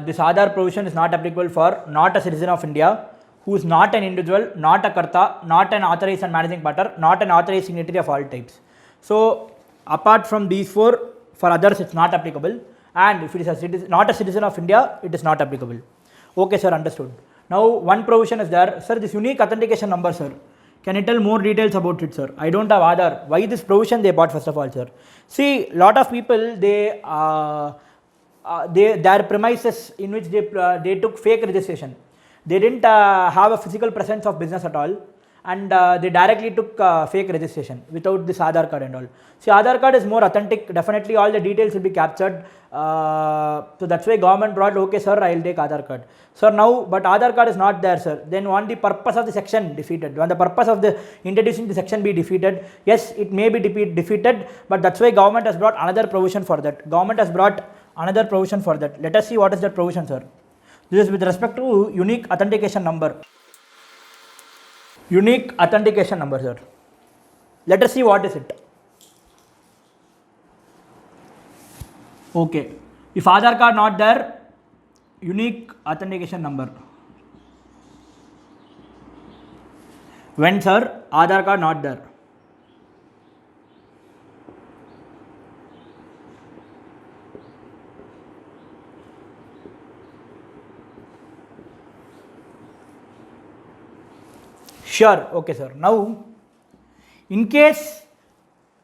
S1: this Aadhaar provision is not applicable for not a citizen of India, who is not an individual, not a Karta, not an authorized and managing partner, not an authorized signatory of all types. So apart from these four, for others it's not applicable, and if it is not a citizen of India, it is not applicable. Okay, sir, understood. Now one provision is there, sir. This unique authentication number, sir. Can you tell more details about it, sir? I don't have Aadhaar. Why this provision they bought, first of all, sir? See, lot of people their premises in which they took fake registration. They didn't have a physical presence of business at all, and they directly took fake registration without this Aadhaar card and all. See, Aadhaar card is more authentic. Definitely all the details will be captured. So that's why government brought, okay, sir, I will take Aadhaar card. Sir, now, but Aadhaar card is not there, sir. Then when the purpose of the section defeated, when the purpose of the introducing the section be defeated, yes, it may be defeated, but that's why government has brought another provision for that. Government has brought another provision for that. Let us see what is that provision, sir. This is with respect to unique authentication number. Unique authentication number, sir. Let us see what is it. Okay. If Aadhaar card not there, unique authentication number. When sir, Aadhaar card not there. Sure, okay sir. Now, in case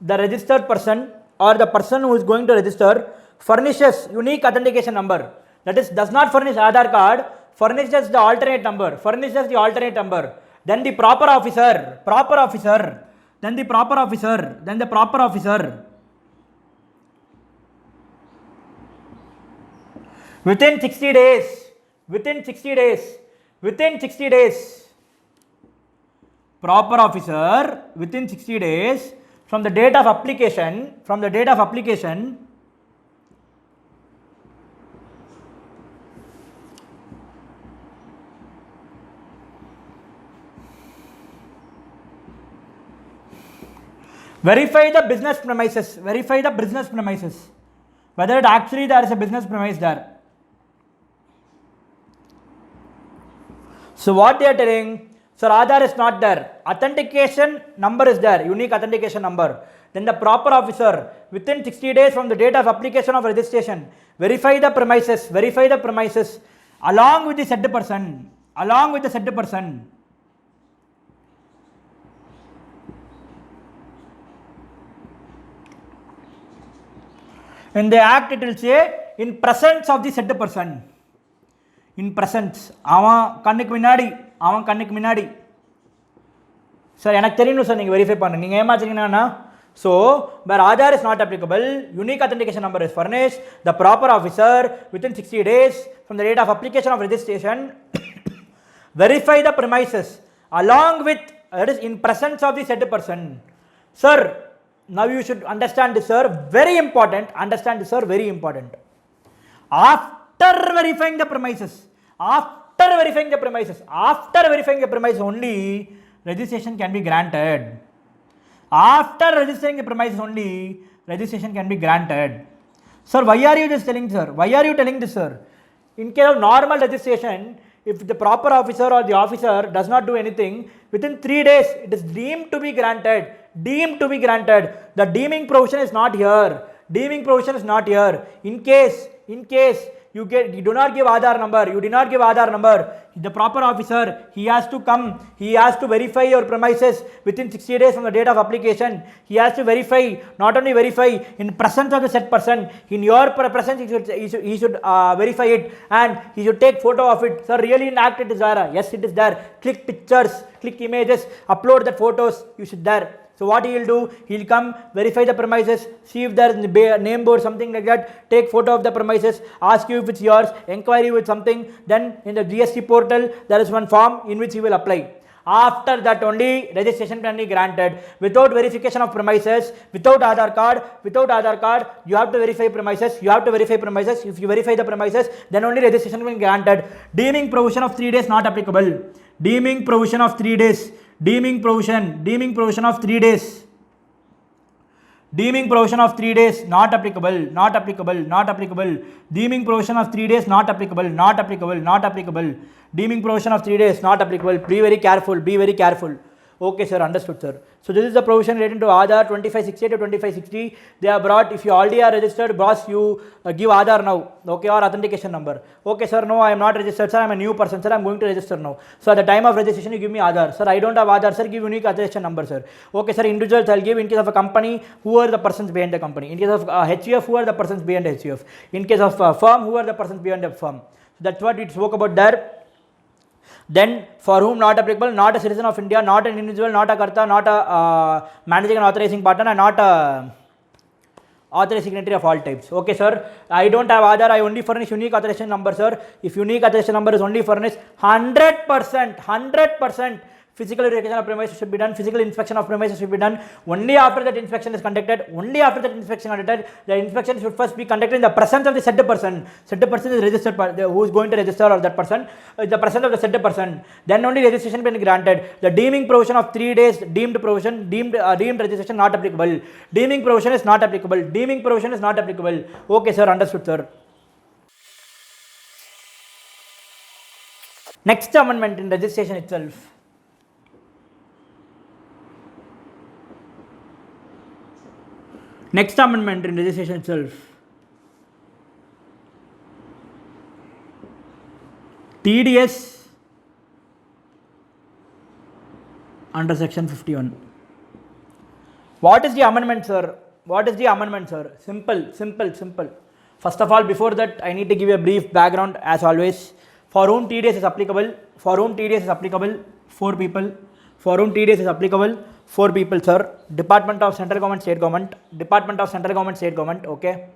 S1: the registered person or the person who is going to register furnishes unique authentication number, that is does not furnish Aadhaar card, furnishes the alternate number, then the proper officer, within 60 days, proper officer within 60 days from the date of application, verify the business premises, whether it actually there is a business premise there. So what they are telling, sir, Aadhaar is not there, authentication number is there, unique authentication number. Then the proper officer within 60 days from the date of application of registration, verify the premises along with the said person, In the act it will say in presence of the said person. In presence. Avan kannik minadi. Sir, enak theriyum sir neenga verify pannu. Neenga emaachirina. So, where Aadhaar is not applicable, unique authentication number is furnished, the proper officer within 60 days from the date of application of registration verify the premises along with, that is in presence of the said person. Sir, now you should understand this, sir, very important. After verifying the premises only registration can be granted. After registering the premises only registration can be granted. Sir, why are you telling this, sir? In case of normal registration, if the proper officer or the officer does not do anything, within 3 days it is deemed to be granted. The deeming provision is not here. In case you do not give Aadhaar number, the proper officer, he has to verify your premises within 60 days from the date of application. He has to verify, not only verify in presence of the said person, in your presence he should verify it, and he should take photo of it. Sir, really in act it is there? Yes, it is there. Click pictures, click images, upload the photos, you should there. So what he will do, he will come, verify the premises, see if there is name board, something like that, take photo of the premises, ask you if it's yours, inquiry with something, then in the GST portal, there is one form in which he will apply. After that only registration can be granted. Without verification of premises, without Aadhaar card, you have to verify premises. If you verify the premises, then only registration will be granted. Deeming provision of 3 days not applicable. Deeming provision of 3 days not applicable. Deeming provision of 3 days not applicable. Deeming provision of 3 days not applicable. Be very careful. Okay, sir, understood, sir. So this is the provision related to Aadhaar 2568 to 2560. They are brought, if you already are registered, boss, you give Aadhaar now, okay, or authentication number. Okay, sir, no, I am not registered, sir, I am a new person, sir, I am going to register now. So at the time of registration, you give me Aadhaar. Sir, I don't have Aadhaar, sir, give unique authentication number, sir. Okay, sir, individuals I will give. In case of a company, who are the persons behind the company? In case of HUF, who are the persons behind HUF? In case of firm, who are the persons behind the firm? So that's what we spoke about there. Then for whom not applicable, not a citizen of India, not an individual, not a karta, not a managing and authorizing partner, and not a authorized signatory of all types. Okay, sir, I don't have Aadhaar, I only furnish unique authorization number, sir. If unique authorization number is only furnished, 100%, physical verification of premises should be done, physical inspection of premises should be done. Only after that inspection is conducted, only after that inspection conducted, the inspection should first be conducted in the presence of the said person. Said person is registered, who is going to register, or that person, the presence of the said person. Then only registration been granted. The deeming provision of 3 days deemed provision, deemed registration not applicable. Deeming provision is not applicable. Deeming provision is not applicable. Okay, sir, understood, sir. Next amendment in registration itself. Next amendment in registration itself. TDS under section 51. What is the amendment, sir? What is the amendment, sir? Simple. First of all, before that, I need to give you a brief background as always. For whom TDS is applicable? For whom TDS is applicable? 4 people. For whom TDS is applicable? 4 people, sir. Department of Central Government, State Government. Department of Central Government, State Government. Okay.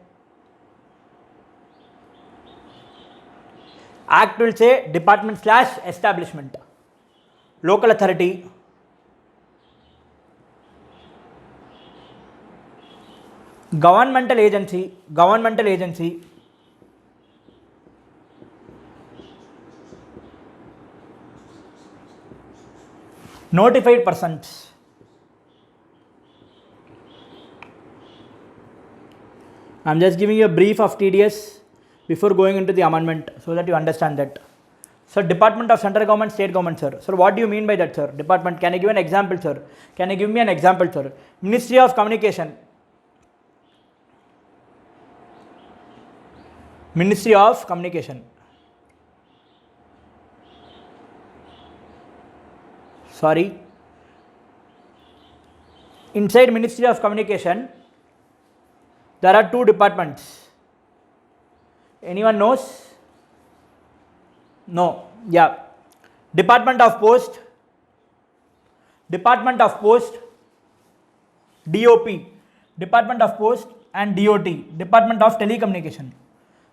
S1: Act will say department / establishment. Local authority. Governmental agency. Governmental agency. Notified persons. I am just giving you a brief of TDS before going into the amendment so that you understand that. Sir, Department of Central Government, State Government, sir. Sir, what do you mean by that, sir? Department, can you give an example, sir? Can you give me an example, sir? Ministry of Communication. Ministry of Communication. Sorry. Inside Ministry of Communication, there are 2 departments. Anyone knows? No. Yeah. Department of Post. Department of Post. DOP. Department of Post and DOT. Department of Telecommunication.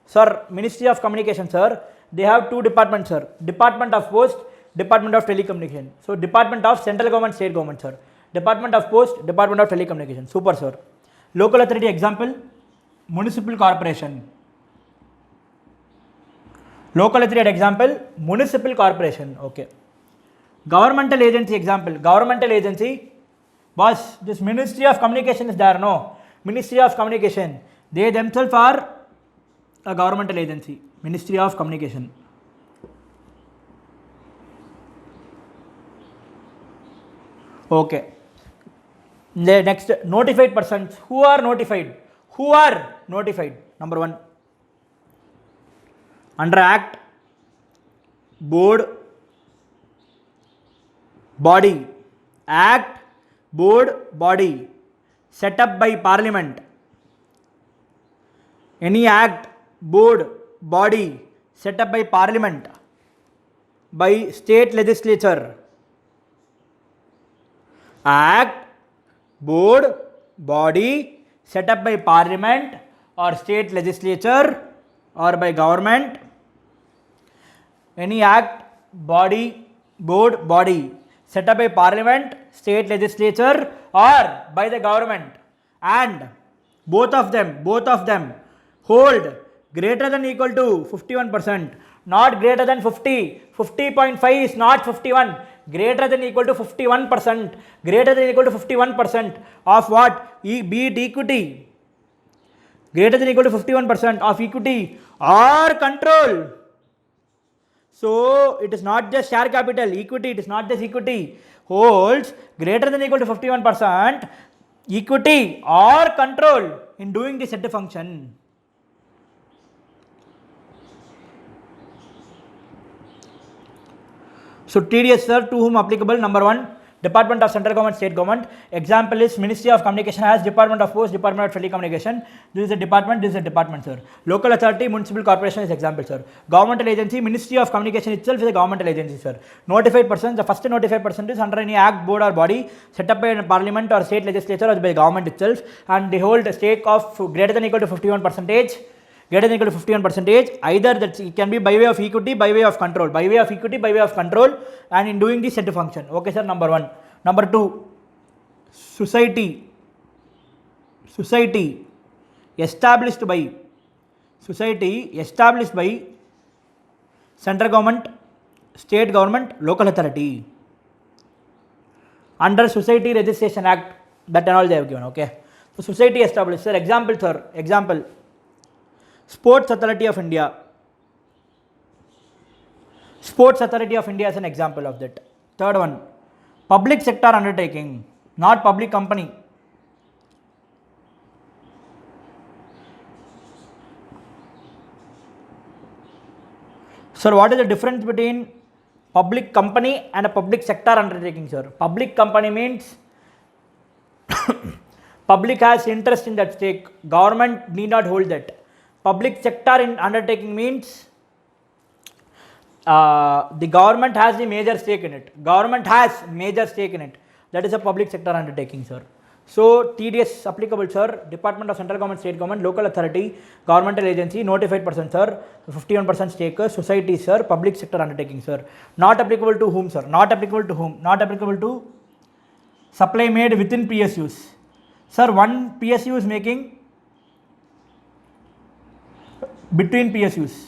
S1: Sir, Ministry of Communication, sir, they have 2 departments, sir. Department of Post, Department of Telecommunication. So, Department of Central Government, State Government, sir. Department of Post, Department of Telecommunication. Super, sir. Local authority example, Municipal Corporation. Local authority example, Municipal Corporation. Okay. Governmental agency example, governmental agency. Boss, this Ministry of Communication is there, no? Ministry of Communication. They themselves are a governmental agency. Ministry of Communication. Okay. The next, notified persons. Who are notified? Who are notified? Number 1. Under Act, Board, Body. Act, Board, Body. Set up by Parliament. Any Act, Board, Body set up by Parliament, by State Legislature. Act, Board, Body set up by Parliament or State Legislature or by government. Any act, body, board, body set up by Parliament, State Legislature or by the government, and both of them hold greater than equal to 51%, not greater than 50. 50.5 is not 51. Greater than equal to 51%. Greater than equal to 51% of what? Be it equity. Greater than equal to 51% of equity or control. So it is not just share capital, equity, it is not just equity. Holds greater than equal to 51% equity or control in doing the said function. So TDS, sir, to whom applicable? Number 1, Department of Central Government, State Government. Example is Ministry of Communication has Department of Post, Department of Telecommunication. This is a department, this is a department, sir. Local authority, Municipal Corporation is example, sir. Governmental agency, Ministry of Communication itself is a governmental agency, sir. Notified person, the first notified person is under any act, board or body set up by a Parliament or State Legislature or by the government itself, and they hold a stake of greater than equal to 51%. greater than or equal to 51 percentage, either that it can be by way of equity, by way of control, by way of equity, by way of control, and in doing this set function. Okay sir, number 1. Number 2, society established by central government, state government, local authority under Society Registration Act, that and all they have given. Okay, so society established, sir. Example, sir. Example, Sports Authority of India. Sports Authority of India is an example of that. Third one, public sector undertaking, not public company. Sir, what is the difference between public company and a public sector undertaking, sir? Public company means public has interest in that stake. Government need not hold that. Public sector in undertaking means the government has the major stake in it. That is a public sector undertaking, sir. So TDS applicable, sir. Department of Central Government, State Government, Local Authority, Governmental Agency, notified person, sir. 51% stake, society, sir. Public sector undertaking, sir. Not applicable to whom, sir? Not applicable to supply made within PSUs. Sir, one PSU is making between PSUs.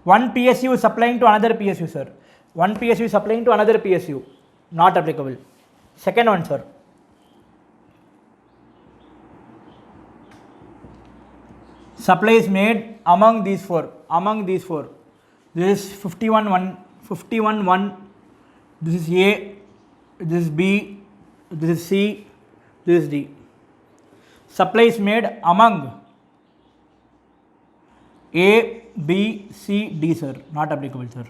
S1: One PSU is supplying to another PSU, sir. One PSU is supplying to another PSU. Not applicable. Second one, sir. Supply is made among these four. This is 51-1. This is A, this is B, this is C, this is D. Supply is made among A, B, C, D, sir. Not applicable, sir.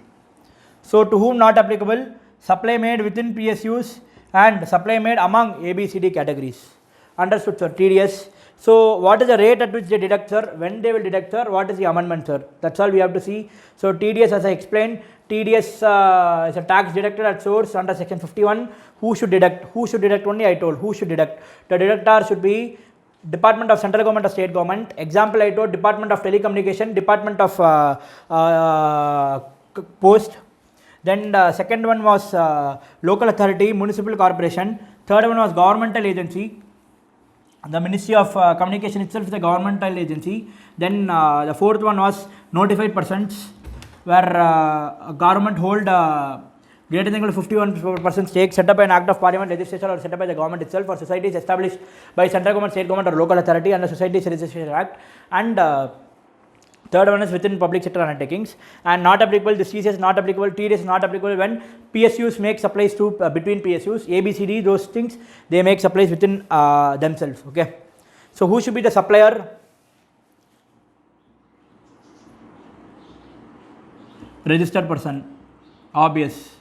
S1: So to whom not applicable? Supply made within PSUs and supply made among A, B, C, D categories. Understood, sir? TDS. So what is the rate at which they deduct, sir? When they will deduct, sir? What is the amendment, sir? That's all we have to see. So TDS, as I explained, TDS is a tax deducted at source under section 51. Who should deduct? Only I told. Who should deduct? The deductor should be Department of Central Government or State Government. Example I told, Department of Telecommunication, Department of Post. Then the second one was Local Authority, Municipal Corporation. Third one was Governmental Agency. The Ministry of Communication itself is a governmental agency. Then the fourth one was notified persons, where government hold greater than or equal to 51% stake, set up by an act of parliament, legislature, or set up by the government itself, or societies established by central government, state government, or local authority under Societies Registration Act. And third one is within public sector undertakings. And not applicable, this TCS is not applicable, TDS is not applicable when PSUs make supplies to between PSUs, A, B, C, D, those things, they make supplies within themselves. Okay. So who should be the supplier? Registered person. Obvious.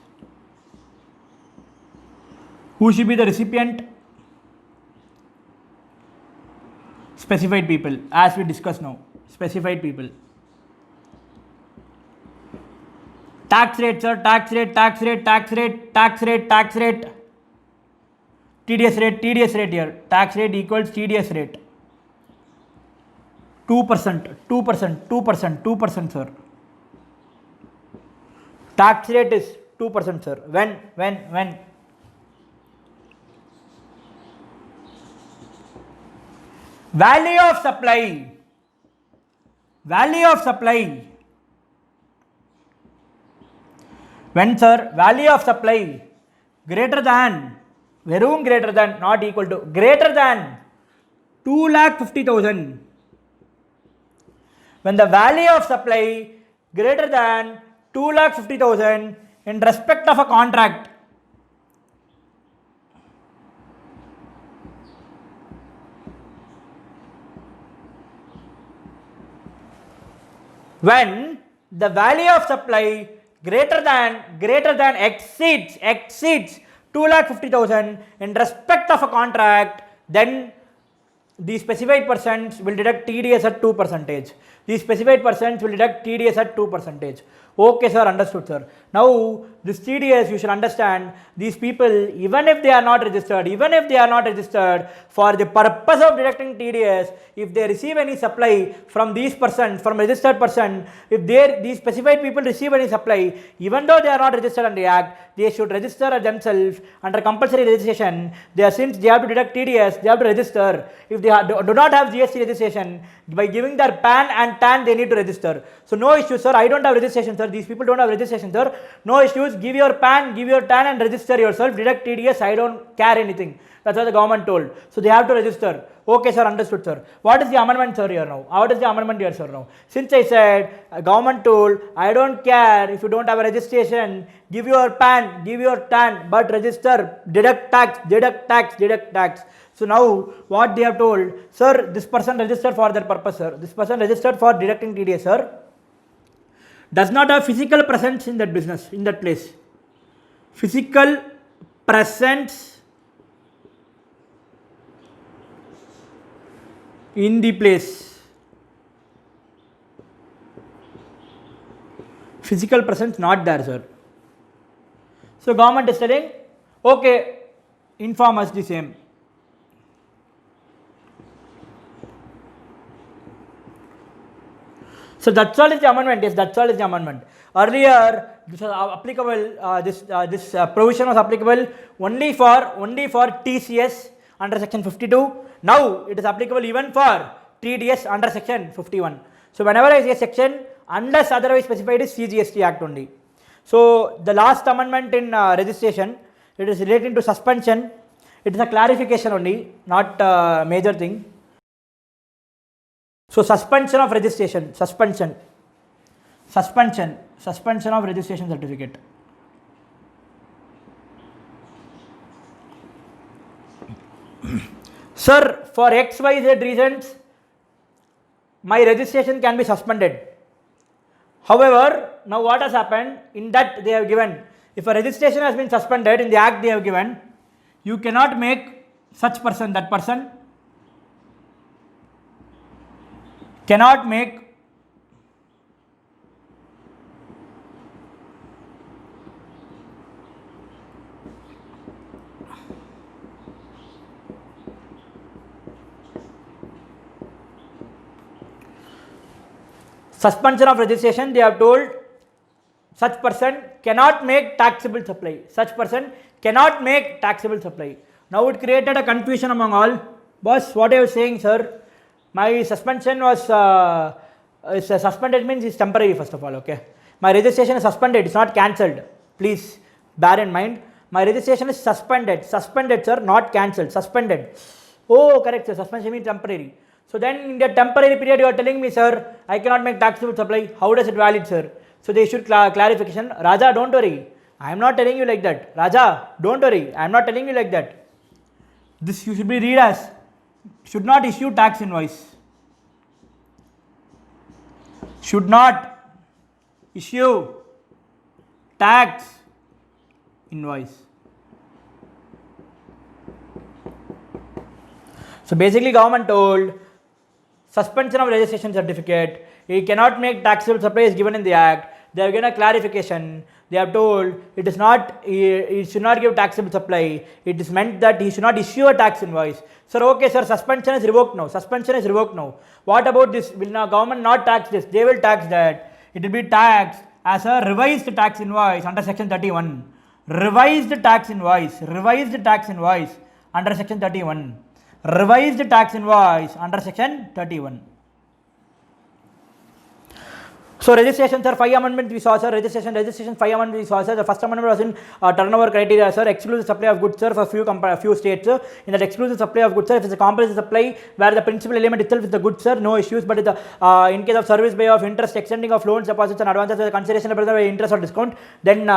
S1: Who should be the recipient? Specified people, as we discussed now. Specified people. Tax rate, sir. Tax rate. TDS rate here. Tax rate equals TDS rate. 2%, sir. Tax rate is 2%, sir. When? Value of supply. When, sir? Value of supply greater than, not equal to, greater than 2,50,000. When the value of supply greater than 2,50,000 in respect of a contract. When the value of supply greater than exceeds 2,50,000 in respect of a contract, then the specified persons will deduct TDS at 2%. The specified persons will deduct TDS at 2%. Okay, sir, understood, sir. Now, this TDS, you should understand, these people, even if they are not registered, for the purpose of deducting TDS, if they receive any supply from these person, from registered person, if these specified people receive any supply, even though they are not registered under the Act, they should register themselves under compulsory registration. Since they have to deduct TDS, they have to register. If they do not have GST registration, by giving their PAN and TAN, they need to register. So no issue, sir. I don't have registration, sir. These people don't have registration, sir. No issues. Give your PAN, give your TAN and register yourself. Deduct TDS. I don't care anything. That's what the government told. So they have to register. Okay, sir. Understood, sir. What is the amendment, sir, here now? What is the amendment here, sir, now? Since I said, government told, I don't care if you don't have a registration. Give your PAN, give your TAN, but register. Deduct tax, deduct tax, deduct tax. So now what they have told, sir, this person registered for that purpose, sir. This person registered for deducting TDS, sir. Does not have physical presence in that business, in that place. Physical presence in the place. Physical presence not there, sir. So government is telling, okay, inform us the same. So that's all is the amendment. Yes, that's all is the amendment. Earlier, this was applicable. This provision was applicable only for TCS under section 52. Now it is applicable even for TDS under section 51. So whenever I say section, unless otherwise specified, is CGST Act only. So the last amendment in registration, it is relating to suspension. It is a clarification only, not a major thing. So suspension of registration, suspension of registration certificate. Sir, for XYZ reasons, my registration can be suspended. However, now what has happened, in that they have given, if a registration has been suspended, in the Act they have given, you cannot make such person, that person cannot make suspension of registration. They have told such person cannot make taxable supply. Such person cannot make taxable supply. Now it created a confusion among all. Boss, what are you saying, sir? My suspension was suspended means it's temporary, first of all, okay. My registration is suspended, it's not cancelled. Please bear in mind, my registration is suspended, sir, not cancelled, suspended. Oh, correct, sir, suspension means temporary. So then in the temporary period you are telling me, sir, I cannot make taxable supply. How does it valid, sir? So they issued clarification. Raja, don't worry. I am not telling you like that. Raja, don't worry. I am not telling you like that. This you should be read as should not issue tax invoice. Should not issue tax invoice. So basically government told suspension of registration certificate, he cannot make taxable supply is given in the Act. They have given a clarification. They have told it is not, he should not give taxable supply. It is meant that he should not issue a tax invoice. Sir, okay, sir, suspension is revoked now. Suspension is revoked now. What about this? Will now government not tax this? They will tax that. It will be taxed as a revised tax invoice under section 31. Revised tax invoice. Revised tax invoice under section 31. Revised tax invoice under section 31. So registration, sir, 5 amendment we saw, sir. Registration 5 amendment we saw, sir. The first amendment was in turnover criteria, sir. Exclusive supply of goods, sir, for few states. Sir. In that exclusive supply of goods, sir, if it's a compulsory supply where the principal element itself is the goods, sir, no issues. But in case of service by of interest, extending of loans, deposits and advances, the consideration of interest or discount, then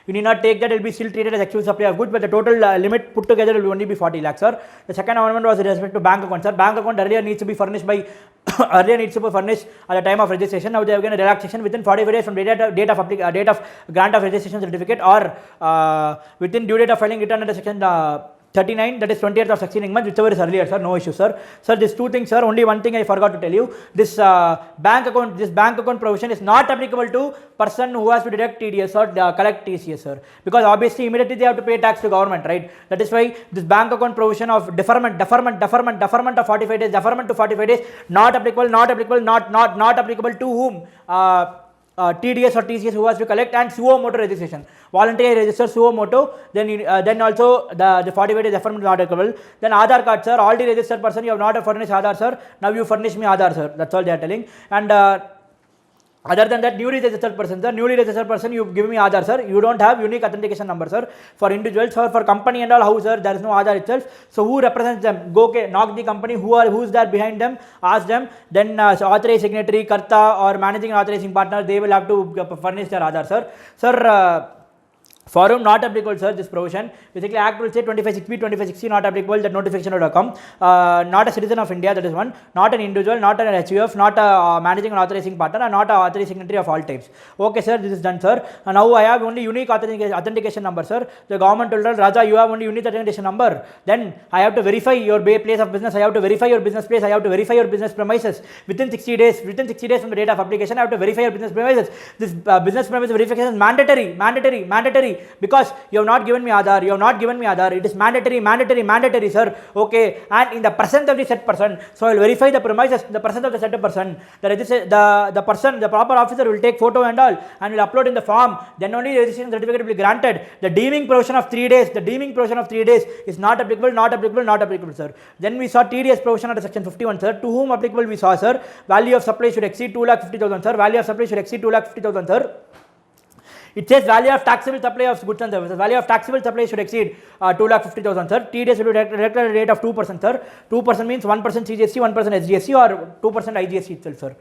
S1: you need not take that, it will be still treated as exclusive supply of goods, but the total limit put together will only be 40 lakhs, sir. The second amendment was with respect to bank account, sir. Bank account earlier needs to be furnished at the time of registration. Now they have given a relaxation within 45 days from date of grant of registration certificate or within due date of filing return under section 39, that is 20th of succeeding month, whichever is earlier, sir, no issue, sir. Sir, these two things, sir, only one thing I forgot to tell you. This bank account provision is not applicable to person who has to deduct TDS or collect TCS, sir, because obviously immediately they have to pay tax to government, right? That is why this bank account provision of deferment of 45 days, deferment to 45 days, not applicable, not applicable to whom? TDS or TCS who has to collect, and suo moto registration. Voluntarily register suo moto, then also the 45 days deferment is not applicable. Then Aadhaar card, sir, already registered person, you have not furnished Aadhaar, sir. Now you furnish me Aadhaar, sir. That's all they are telling. And other than that, newly registered person, sir, you give me Aadhaar, sir. You don't have unique authentication number, sir. For individuals, sir, for company and all, how, sir, there is no Aadhaar itself. So who represents them? Go, okay, knock the company, who's there behind them, ask them. Then authorized signatory, Karta or managing and authorizing partner, they will have to furnish their Aadhaar, sir. Sir, for whom not applicable, sir, this provision. Basically, Act will say 2560, 2560 not applicable, that notification would have come. Not a citizen of India, that is one. Not an individual, not an HUF, not a managing and authorizing partner, and not a authorized signatory of all types. Okay, sir, this is done, sir. And now I have only unique authentication number, sir. The government told us, Raja, you have only unique authentication number. Then I have to verify your place of business. I have to verify your business place. I have to verify your business premises within 60 days. Within 60 days from the date of application, I have to verify your business premises. This business premise verification is mandatory. Because you have not given me Aadhaar, it is mandatory, sir. Okay, and in the presence of the said person, so I will verify the premises in the presence of the said person. The proper officer will take photo and all and will upload in the form. Then only the registration certificate will be granted. The deeming provision of 3 days, is not applicable, sir. Then we saw TDS provision under section 51, sir. To whom applicable we saw, sir? Value of supply should exceed 2,50,000, sir. Value of supply should exceed 2,50,000, sir. It says value of taxable supply of goods and services. Value of taxable supply should exceed 2,50,000, sir. TDS will be directed at a rate of 2%, sir. 2% means 1% CGST, 1% SGST, or 2% IGST itself, sir.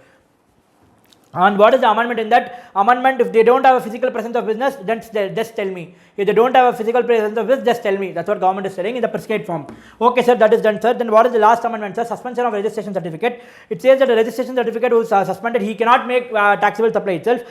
S1: And what is the amendment in that? Amendment, if they don't have a physical presence of business, then just tell me. If they don't have a physical presence of business, just tell me. That's what government is telling in the prescribed form. Okay, sir, that is done, sir. Then what is the last amendment, sir? Suspension of registration certificate. It says that the registration certificate was suspended. He cannot make taxable supply itself.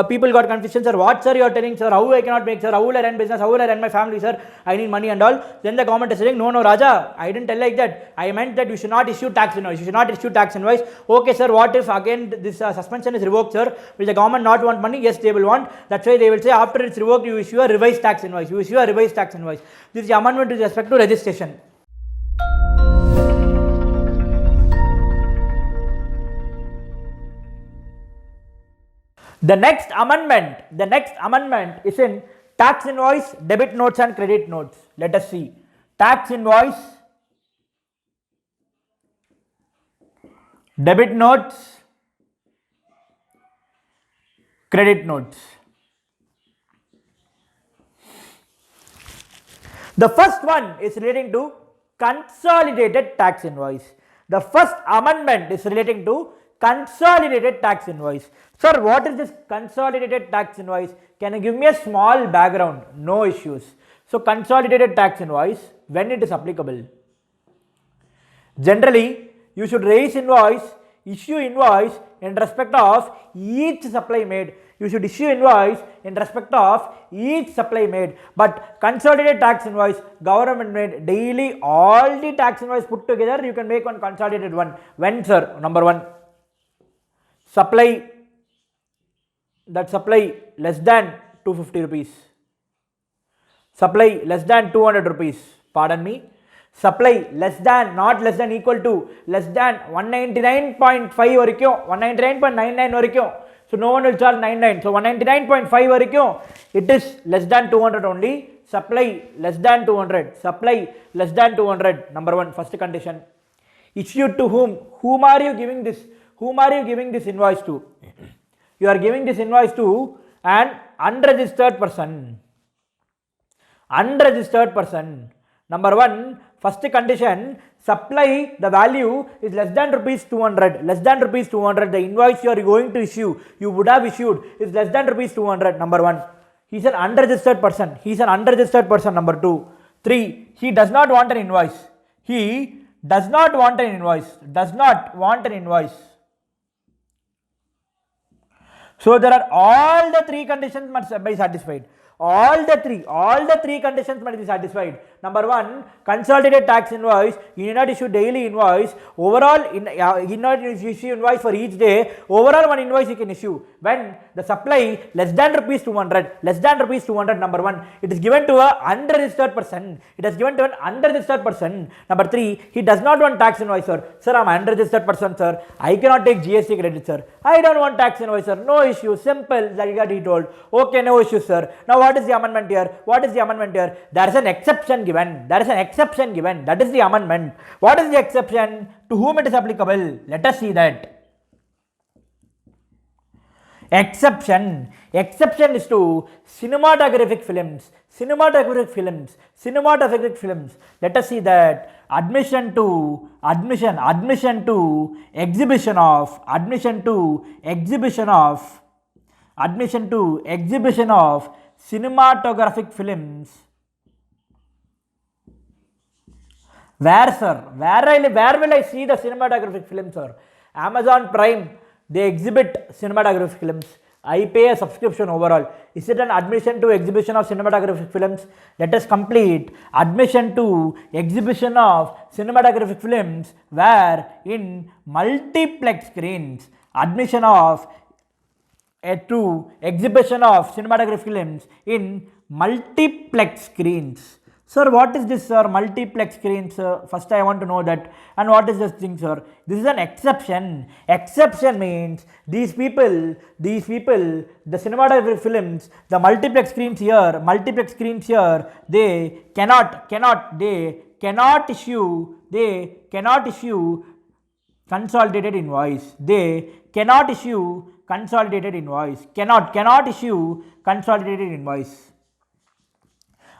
S1: People got confusion, sir. What, sir, you are telling, sir? How I cannot make, sir? How will I run business? How will I run my family, sir? I need money and all. Then the government is saying, no, Raja, I didn't tell like that. I meant that you should not issue tax invoice. Okay, sir, what if again this suspension is revoked, sir? Will the government not want money? Yes, they will want. That's why they will say after it's revoked, you issue a revised tax invoice. This is the amendment with respect to registration. The next amendment is in tax invoice, debit notes and credit notes. Let us see. Tax invoice, debit notes, credit notes. The first one is relating to consolidated tax invoice. The first amendment is relating to consolidated tax invoice. Sir, what is this consolidated tax invoice? Can you give me a small background? No issues. So, consolidated tax invoice, when it is applicable? Generally, you should issue invoice in respect of each supply made. You should issue invoice in respect of each supply made. But consolidated tax invoice, government made daily, all the tax invoice put together, you can make one consolidated one. When, sir? Number one, supply less than 250 rupees. Supply less than 200 rupees. Pardon me. Supply less than, not less than, equal to, less than 199.5 varikyo, 199.99 varikyo. So no one will charge 99. So 199.5 varikyo, it is less than 200 only. Supply less than 200. Supply less than 200. Number one, first condition. Issued to whom? Whom are you giving this? Whom are you giving this invoice to? You are giving this invoice to an unregistered person. Unregistered person. Number one, first condition, supply, the value is less than rupees 200. Less than rupees 200. The invoice you are going to issue, you would have issued, is less than rupees 200. Number one. He is an unregistered person. He is an unregistered person. Number two. 3. He does not want an invoice. He does not want an invoice. Does not want an invoice. So there are all the three conditions must be satisfied. All the three conditions must be satisfied. Number one, consolidated tax invoice, you need not issue daily invoice, overall you need not issue invoice for each day, overall one invoice you can issue. When the supply less than rupees 200, number one, it is given to a unregistered person, it is given to an unregistered person. Number three, he does not want tax invoice, sir. Sir, I am an unregistered person, sir, I cannot take GST credit, sir, I don't want tax invoice, sir, no issue, simple, like that he told. Okay, no issue, sir. Now what is the amendment here? What is the amendment here? There is an exception given. There is an exception given. That is the amendment. What is the exception? To whom it is applicable? Let us see that. Exception. Exception is to cinematographic films. Cinematographic films. Cinematographic films. Let us see that. Admission to exhibition of cinematographic films. Where, sir? Where will I see the cinematographic films, sir? Amazon Prime, they exhibit cinematographic films. I pay a subscription overall. Is it an admission to exhibition of cinematographic films? Let us complete. Admission to exhibition of cinematographic films where in multiplex screens. Admission of to exhibition of cinematographic films in multiplex screens. Sir, what is this, sir? Multiplex screens, sir? First I want to know that. And what is this thing, sir? This is an exception. Exception means these people, the cinematographic films, the multiplex screens here, they cannot issue consolidated invoice. They cannot issue consolidated invoice. Cannot issue consolidated invoice.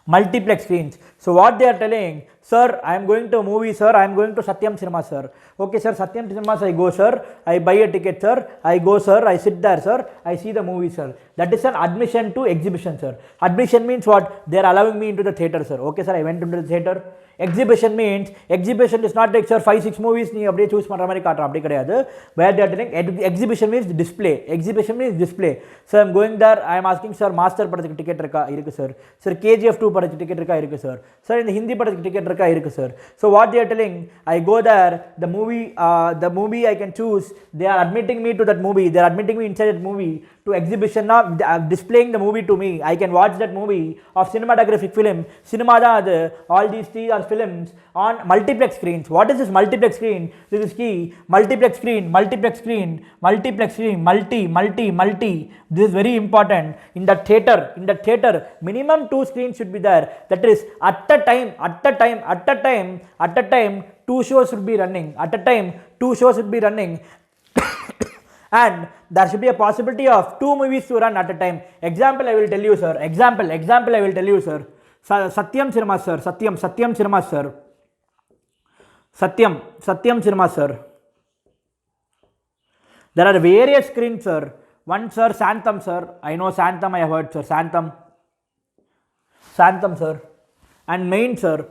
S1: Multiplex screens. So what they are telling, sir, I am going to a movie, sir, I am going to Satyam Cinema, sir. Okay, sir, Satyam Cinemas, I go, sir, I buy a ticket, sir, I go, sir, I sit there, sir, I see the movie, sir. That is an admission to exhibition, sir. Admission means what? They are allowing me into the theater, sir. Okay, sir, I went into the theater. Exhibition means, exhibition is not like, sir, 5-6 movies நீ அப்படியே choose பண்ற மாதிரி காட்டுற அப்படி கிடையாது. Where they are telling exhibition means display. Exhibition means display. So I am going there, I am asking, sir, master படத்துக்கு ticket இருக்கா? இருக்கு sir. Sir, KGF 2 படத்துக்கு டிக்கெட் இருக்கா? இருக்கு sir. Sir, இந்த ஹிந்தி படத்துக்கு டிக்கெட் இருக்கா? இருக்கு sir. So what they are telling, I go there, the movie I can choose, they are admitting me to that movie, they are admitting me inside that movie to exhibition of displaying the movie to me. I can watch that movie of cinematographic film. Cinema da adu, all these three are films on multiplex screens. What is this multiplex screen? This is key. Multiplex screen. Multi. This is very important. In the theater, minimum 2 screens should be there. That is at a time 2 shows should be running. At a time 2 shows should be running. And there should be a possibility of 2 movies to run at a time. Example I will tell you, sir. Example I will tell you, sir. Satyam Cinema, sir. Satyam Cinema, sir. Satyam Cinema, sir. There are various screens, sir. One, sir, Santam, sir. I know Santam, I have heard, sir. Santam, sir. And main, sir,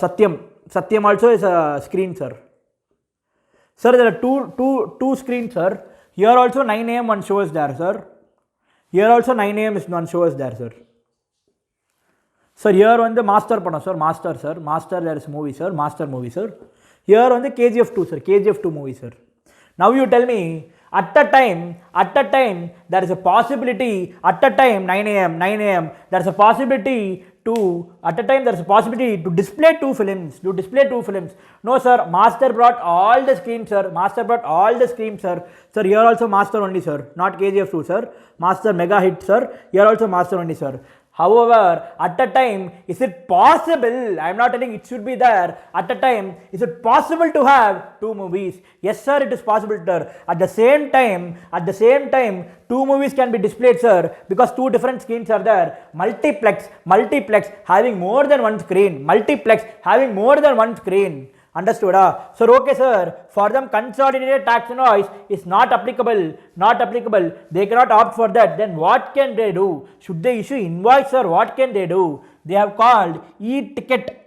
S1: Satyam. Satyam also is a screen, sir. Sir, there are two screens, sir. Here also 9 AM one show is there, sir. Here also 9 AM is one show is there, sir. Sir, here on the Master Pana, sir. Master, sir. Master, there is movie, sir. Master movie, sir. Here on the KGF 2, sir. KGF 2 movie, sir. Now you tell me, at a time, there is a possibility, at a time, 9 AM, there is a possibility to display 2 films, No, sir, Master brought all the screens, sir. Sir, here also Master only, sir. Not KGF 2, sir. Master mega hit, sir. Here also Master only, sir. However, at a time, is it possible, I am not telling it should be there, at a time, is it possible to have 2 movies? Yes, sir, it is possible, sir. At the same time, 2 movies can be displayed, sir, because 2 different screens are there. Multiplex having more than one screen. Understood? Sir, okay, sir. For them, consolidated tax invoice is not applicable. They cannot opt for that. Then what can they do? Should they issue invoice, sir? What can they do? They have called e-ticket.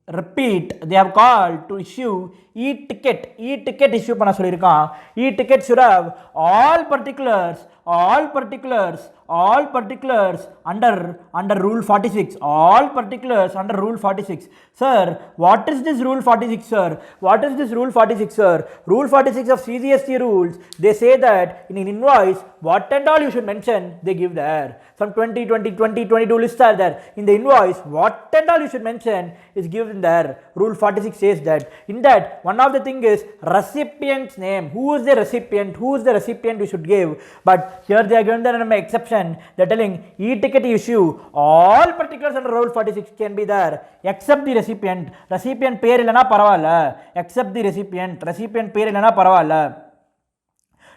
S1: Repeat, they have called to issue e-ticket issue பண்ண சொல்லிருக்கான். E-ticket should have all particulars all particulars under rule 46, all particulars under rule 46. Sir, what is this rule 46, sir? What is this rule 46, sir? Rule 46 of CGST rules, they say that in an invoice, what and all you should mention, they give there. Some 22 lists are there. In the invoice, what and all you should mention is given there. Rule 46 says that. In that, one of the thing is recipient's name. Who is the recipient? Who is the recipient we should give? But here they are given an exception. They are telling e-ticket issue, all particulars under Rule 46 can be there except the recipient. Recipient pair illana paravala. Except the recipient. Recipient pair illana paravala.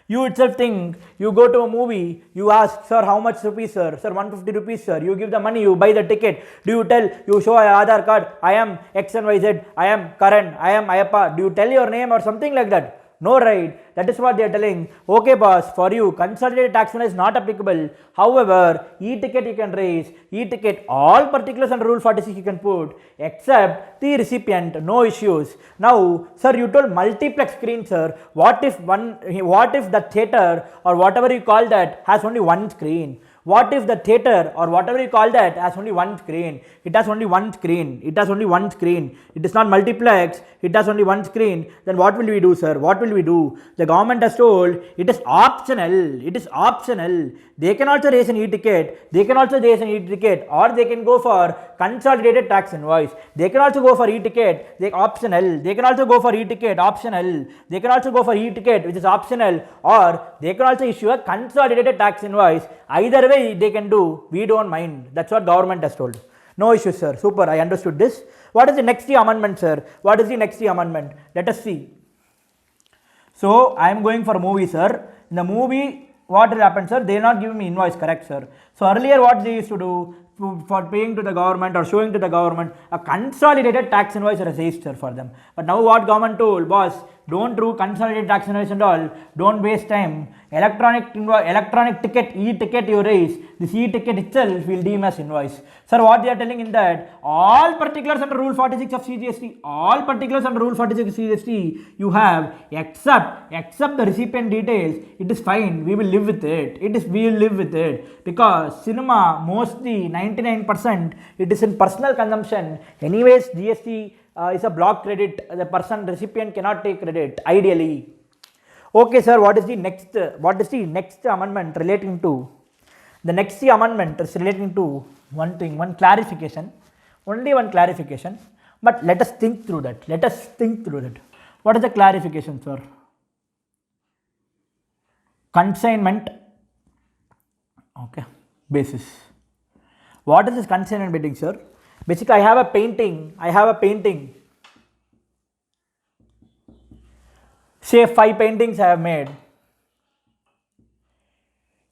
S1: You itself think, you go to a movie, you ask, sir, how much rupees, sir? Sir, 150 rupees, sir. You give the money, you buy the ticket. Do you tell, you show a Aadhaar card, I am X and Y Z, I am Karan, I am Ayappa. Do you tell your name or something like that? No, right? That is what they are telling. Okay, boss, for you, consolidated tax is not applicable. However, e-ticket you can raise, e-ticket, all particulars under Rule 46 you can put, except the recipient, no issues. Now, sir, you told multiplex screen, sir. What if the theater or whatever you call that has only one screen? What if the theater or whatever you call that has only one screen? It has only one screen. It has only one screen. It is not multiplex. It has only one screen. Then what will we do, sir? What will we do? The government has told it is optional. It is optional. They can also raise an e-ticket. They can also raise an e-ticket, or they can go for consolidated tax invoice. They can also go for e-ticket. They optional. They can also go for e-ticket optional. They can also go for e-ticket which is optional, or they can also issue a consolidated tax invoice. Either way they can do, we don't mind. That's what government has told. No issues, sir. Super, I understood this. What is the next amendment, sir? What is the next amendment? Let us see. So I am going for a movie, sir. In the movie, what will happen, sir? They are not giving me invoice, correct, sir? So earlier what they used to do for paying to the government or showing to the government, a consolidated tax invoice was raised, sir, for them. But now what government told, boss, don't do consolidated tax invoice and all, don't waste time. Electronic ticket, e-ticket you raise, this e-ticket itself will deem as invoice. Sir, what they are telling in that, all particulars under Rule 46 of CGST, all particulars under Rule 46 of CGST you have, except the recipient details, it is fine, we will live with it. We will live with it, because cinema, mostly 99%, it is in personal consumption. Anyways, GST is a block credit. The recipient cannot take credit, ideally. Okay, sir, what is the next amendment relating to? The next amendment is relating to one thing, one clarification, only one clarification, but let us think through that. What is the clarification, sir? Consignment, okay, basis. What is this consignment bidding, sir? Basically, I have a painting. Say 5 paintings I have made.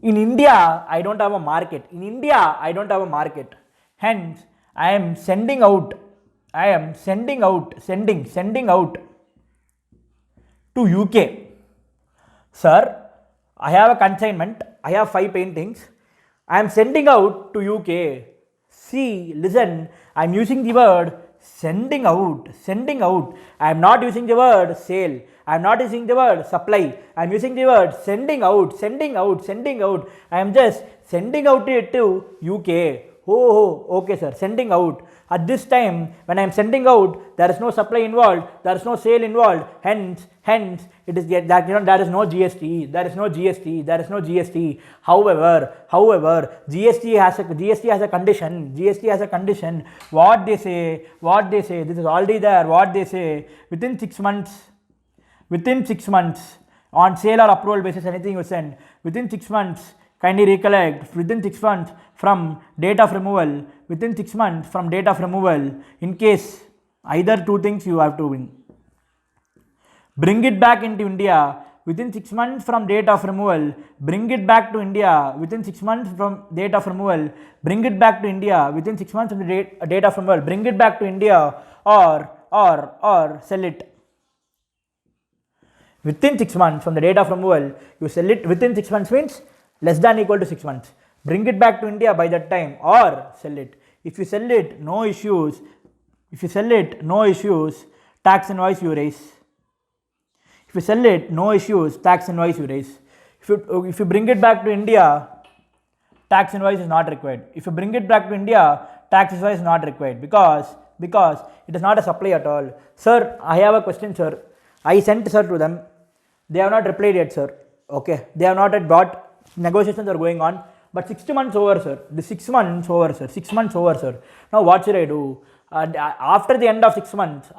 S1: In India, I don't have a market. Hence, I am sending out to UK. Sir, I have a consignment. I have 5 paintings. I am sending out to UK. See, listen, I am using the word sending out. I am not using the word sale. I am not using the word supply. I am using the word sending out. I am just sending out it to UK. Oh, okay, sir, sending out. At this time, when I am sending out, there is no supply involved, there is no sale involved. Hence, it is that there is no GST. However, GST has a condition. What they say. This is already there. What they say, within 6 months, on sale or approval basis, anything you send within 6 months. Kindly recollect, within 6 months from date of removal, in case either 2 things you have to win. Bring it back into India within 6 months from date of removal, bring it back to India within 6 months from date of removal, bring it back to India within 6 months from the date of removal, bring it back to India, or sell it. Within 6 months from the date of removal, you sell it. Within 6 months means less than equal to 6 months. Bring it back to India by that time, or sell it. If you sell it, no issues. Tax invoice you raise. If you if you bring it back to India, tax invoice is not required. If you bring it back to India, tax invoice is not required because it is not a supply at all. Sir, I have a question, sir. I sent sir to them. They have not replied yet, sir. Okay, they have not yet brought. Negotiations are going on, but 6 months over, sir. The 6 months over, sir. 6 months over, sir. Now what should I do? After the end of 6 months,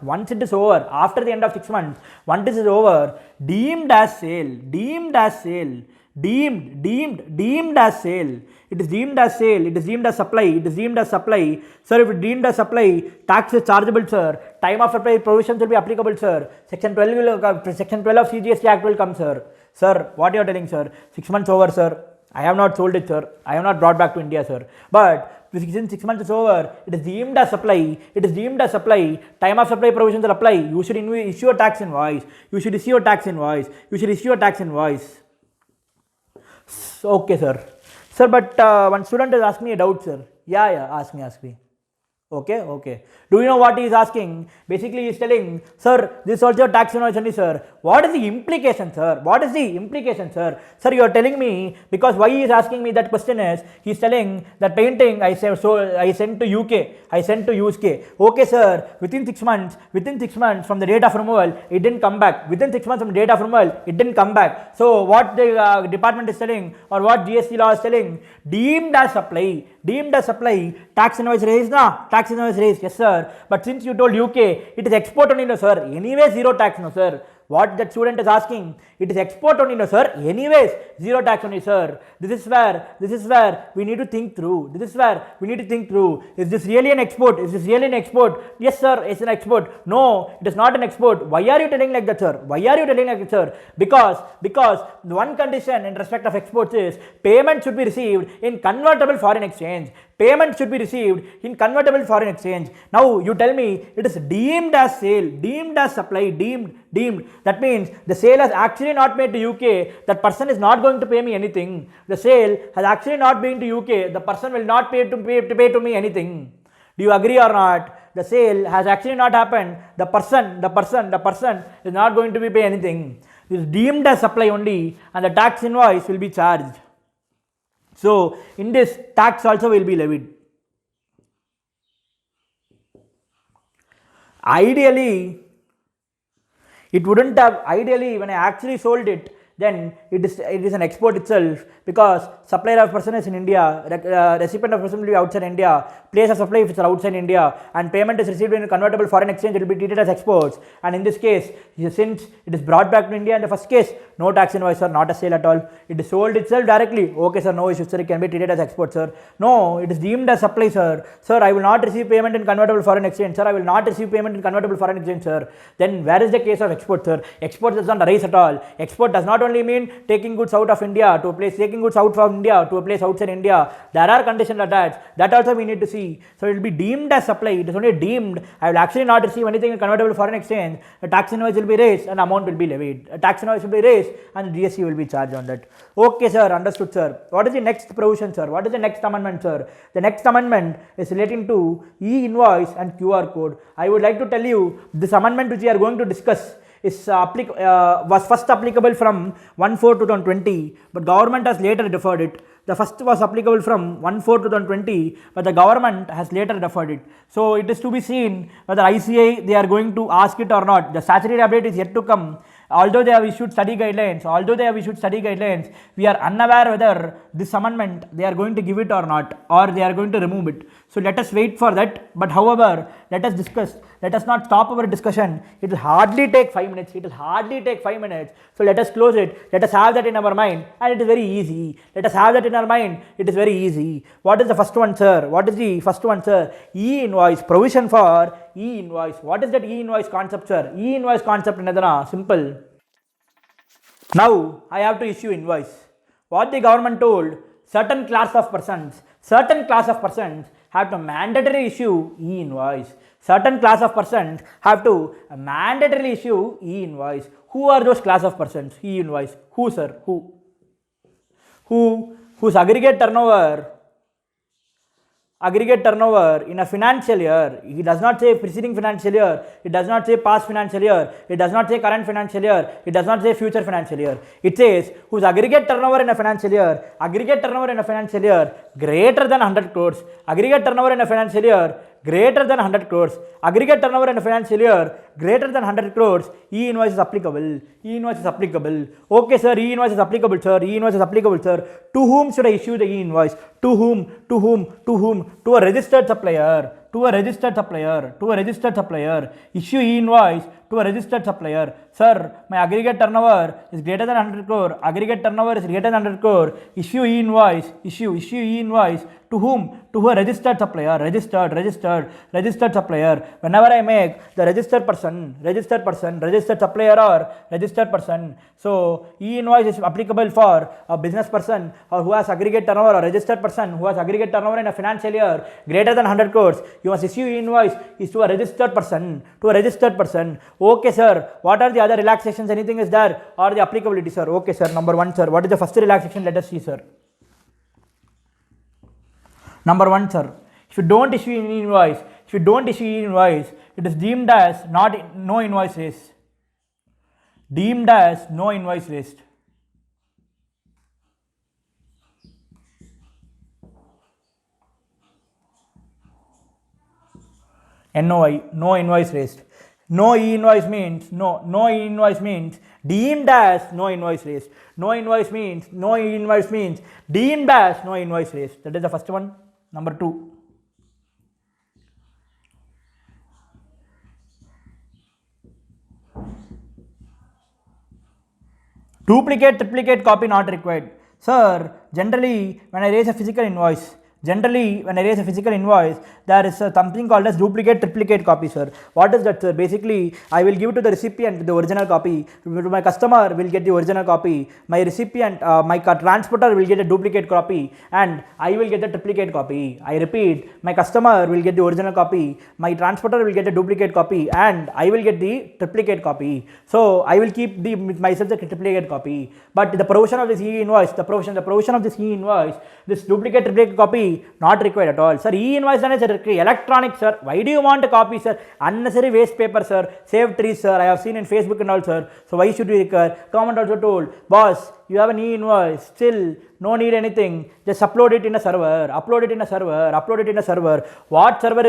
S1: once it is over, after the end of 6 months, once it is over, deemed as sale, deemed as sale. Deemed as sale. It is deemed as sale. It is deemed as supply. It is deemed as supply. Sir, if it is deemed as supply, tax is chargeable, sir. Time of supply provisions will be applicable, sir. Section 12 of CGST Act will come, sir. Sir, what you are telling, sir? 6 months over, sir. I have not sold it, sir. I have not brought back to India, sir. But since 6 months is over, it is deemed as supply. It is deemed as supply. Time of supply provisions will apply. You should issue a tax invoice. You should issue a tax invoice. You should issue a tax invoice. Okay, sir. Sir, but one student has asked me a doubt, sir. Yeah, ask me. Okay. Do you know what he is asking? Basically, he is telling, sir, this is also a tax invoice only, sir. What is the implication, sir? Sir? Sir, you are telling me, because why he is asking me that question is, he is telling that painting I sent to UK, I sent to UK. Okay, sir, within 6 months from the date of removal, it didn't come back. Within 6 months from the date of removal, it didn't come back. So what the department is telling, or what GST law is telling, deemed as supply, tax invoice raised, tax invoice raised, yes sir. But since you told UK, it is export only, no sir. Anyway, zero tax, no sir. What that student is asking, it is export only, no sir. Anyways, zero tax only, sir. This is where we need to think through. Is this really an export? Yes sir, it's an export. No, it is not an export. Why are you telling like that, sir? Because the one condition in respect of exports is payment should be received in convertible foreign exchange. Now you tell me it is deemed as sale, deemed as supply, deemed. That means the sale has actually not made to UK. That person is not going to pay me anything. The sale has actually not been to UK. The person will not pay to me anything. Do you agree or not? The sale has actually not happened. The person is not going to be pay anything. It is deemed as supply only, and the tax invoice will be charged. So in this, tax also will be levied. Ideally, when I actually sold it, then it is an export itself, because supplier of person is in India, recipient of person will be outside India, place of supply if it's outside India, and payment is received in a convertible foreign exchange, it will be treated as exports. And in this case, since it is brought back to India in the first case, no tax invoice, sir, not a sale at all. It is sold itself directly. Okay, sir, no issue, sir, it can be treated as export, sir. No, it is deemed as supply, sir. Sir, I will not receive payment in convertible foreign exchange, sir. Then where is the case of export, sir? Export does not arise at all. Export does not only mean taking goods out of India to a place, taking goods out from India to a place outside India. There are conditions attached. That also we need to see. So it will be deemed as supply. It is only deemed. I will actually not receive anything in convertible foreign exchange. A tax invoice will be raised and amount will be levied. A tax invoice will be raised and GST will be charged on that. Okay, sir. Understood, sir. What is the next provision, sir? What is the next amendment, sir? The next amendment is relating to e-invoice and QR code. I would like to tell you this amendment which we are going to discuss was first applicable from 1/4/2020, but government has later deferred it. The first was applicable from 1/4/2020, but the government has later deferred it. So it is to be seen whether ICAI they are going to ask it or not. The statutory update is yet to come. Although they have issued study guidelines, we are unaware whether this amendment they are going to give it or not, or they are going to remove it. So let us wait for that. But however, let us discuss. Let us not stop our discussion. It will hardly take 5 minutes. So let us close it. Let us have that in our mind, and it is very easy. What is the first one, sir? E-invoice, provision for e-invoice. What is that e-invoice concept, sir? E-invoice concept another simple. Now I have to issue invoice. What the government told, certain class of persons have to mandatorily issue e-invoice. Who are those class of persons? E-invoice. Who, sir? Whose aggregate turnover aggregate turnover in a financial year. He does not say preceding financial year, it does not say past financial year, it does not say current financial year, it does not say future financial year. It says whose aggregate turnover in a financial year, greater than 100 crores, aggregate turnover in a financial year greater than 100 crores, aggregate turnover in a financial year greater than 100 crores, e-invoice is applicable, e-invoice is applicable. Okay sir, e-invoice is applicable sir, e-invoice is applicable sir. To whom should I issue the e-invoice? To whom? To a registered supplier, to a registered supplier, to a registered supplier. Issue e-invoice to a registered supplier. Sir, my aggregate turnover is greater than 100 crore, aggregate turnover is greater than 100 crore, issue e-invoice, issue e-invoice. To whom? To a registered supplier, registered supplier. Whenever I make the registered supplier or registered person. So, e-invoice is applicable for a business person or who has aggregate turnover, or registered person who has aggregate turnover in a financial year greater than 100 crores. You must issue e-invoice is to a registered person, Okay sir, what are the other relaxations? Anything is there or the applicability sir? Okay sir, number 1 sir, what is the first relaxation? Let us see sir. Number 1 sir, if you don't issue e-invoice, it is deemed as no invoice raised. Deemed as no invoice raised. NOI, no invoice raised. No e-invoice means no e-invoice means deemed as no invoice raised. No e-invoice means deemed as no invoice raised. That is the first one. Number 2. Duplicate, triplicate copy not required. Sir, generally when I raise a physical invoice, there is something called as duplicate, triplicate copy, sir. What is that, sir? Basically, I will give to the recipient the original copy. My customer will get the original copy. My recipient, my transporter will get a duplicate copy, and I will get the triplicate copy. I repeat, my customer will get the original copy. My transporter will get a duplicate copy, and I will get the triplicate copy. So I will keep myself the triplicate copy. But the provision of this e-invoice, this duplicate, triplicate copy not required at all. Sir, e-invoice is electronic, sir. Why do you want a copy, sir? Unnecessary waste paper, sir. Save trees, sir. I have seen in Facebook and all, sir. So why should we require? Government also told, boss, you have an e-invoice, still no need anything, just upload it in a server. What server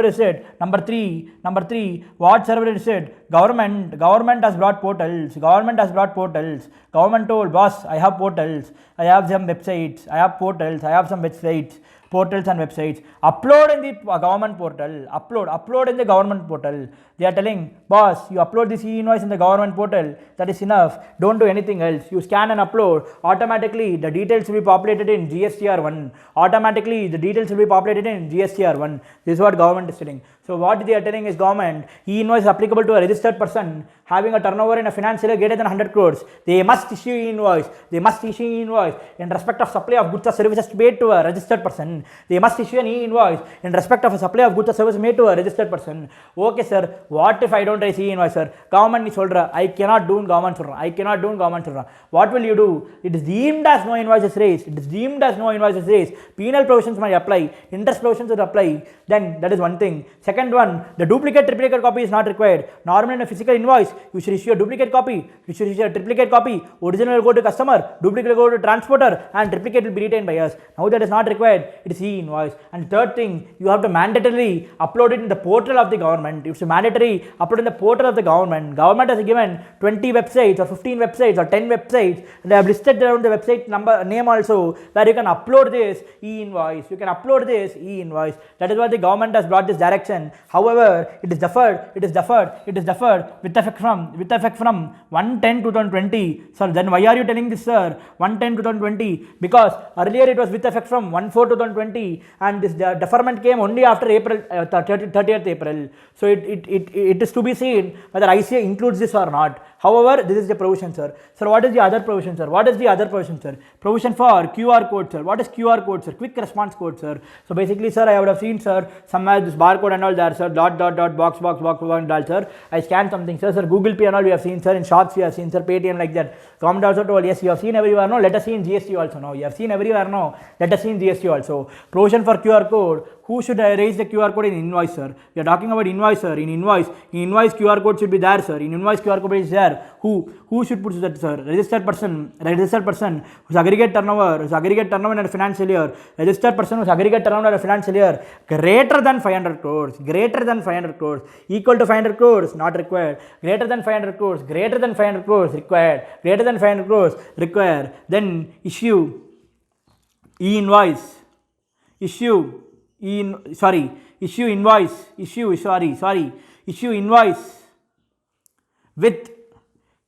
S1: is it? Number three, what server is it? Government has brought portals. Government told, boss, I have portals, I have some websites, I have portals, I have some websites. Portals and websites, upload in the government portal, upload in the government portal. They are telling, boss, you upload this e-invoice in the government portal, that is enough, don't do anything else. You scan and upload, automatically the details will be populated in GSTR1. This is what government is telling. So what they are telling is, government, e-invoice is applicable to a registered person having a turnover in a financial year greater than 100 crores. They must issue e-invoice in respect of supply of goods or services paid to a registered person. They must issue an e-invoice in respect of a supply of goods or services made to a registered person. Okay sir, what if I don't raise e-invoice, sir? Government is solra, I cannot do government. What will you do? It is deemed as no invoices raised. Penal provisions might apply, interest provisions will apply. Then that is one thing. Second one, the duplicate, triplicate copy is not required. Normally in a physical invoice, you should issue a duplicate copy, triplicate copy. Original will go to customer, duplicate will go to transporter, and triplicate will be retained by us. Now that is not required, it is e-invoice. And third thing, you have to mandatorily upload it in the portal of the government. It's mandatory upload in the portal of the government. Government has given 20 websites or 15 websites or 10 websites, and they have listed around the website name also, where you can upload this e-invoice. That is why the government has brought this direction. However, it is deferred with effect from 1/10/2020. Sir, then why are you telling this, sir? 1/10/2020, because earlier it was with effect from 1/4/2020, and this deferment came only after April 30th April. So it is to be seen whether ICA includes this or not. However, this is the provision, sir. Sir, what is the other provision, sir? What is the other provision, sir? Provision for QR code, sir. What is QR code, sir? Quick response code, sir. So basically, sir, I would have seen, sir, somewhere this barcode and all there, sir. Dot box and all, sir. I scanned something, sir. Sir, Google Pay and all we have seen, sir. In shops we have seen, sir. Paytm like that. Government also told, yes, you have seen everywhere. No, let us see in GST also. No, you have seen everywhere. No, let us see in GST also. Provision for QR code. Who should raise the QR code in invoice, sir? We are talking about invoice, sir. In invoice QR code should be there, sir. In invoice QR code is there. Who should put that, sir? Registered person whose aggregate turnover in a financial year, registered person whose aggregate turnover in a financial year greater than 500 crores, equal to 500 crores, not required. Greater than 500 crores, required. Greater than 500 crores, required. Then issue invoice with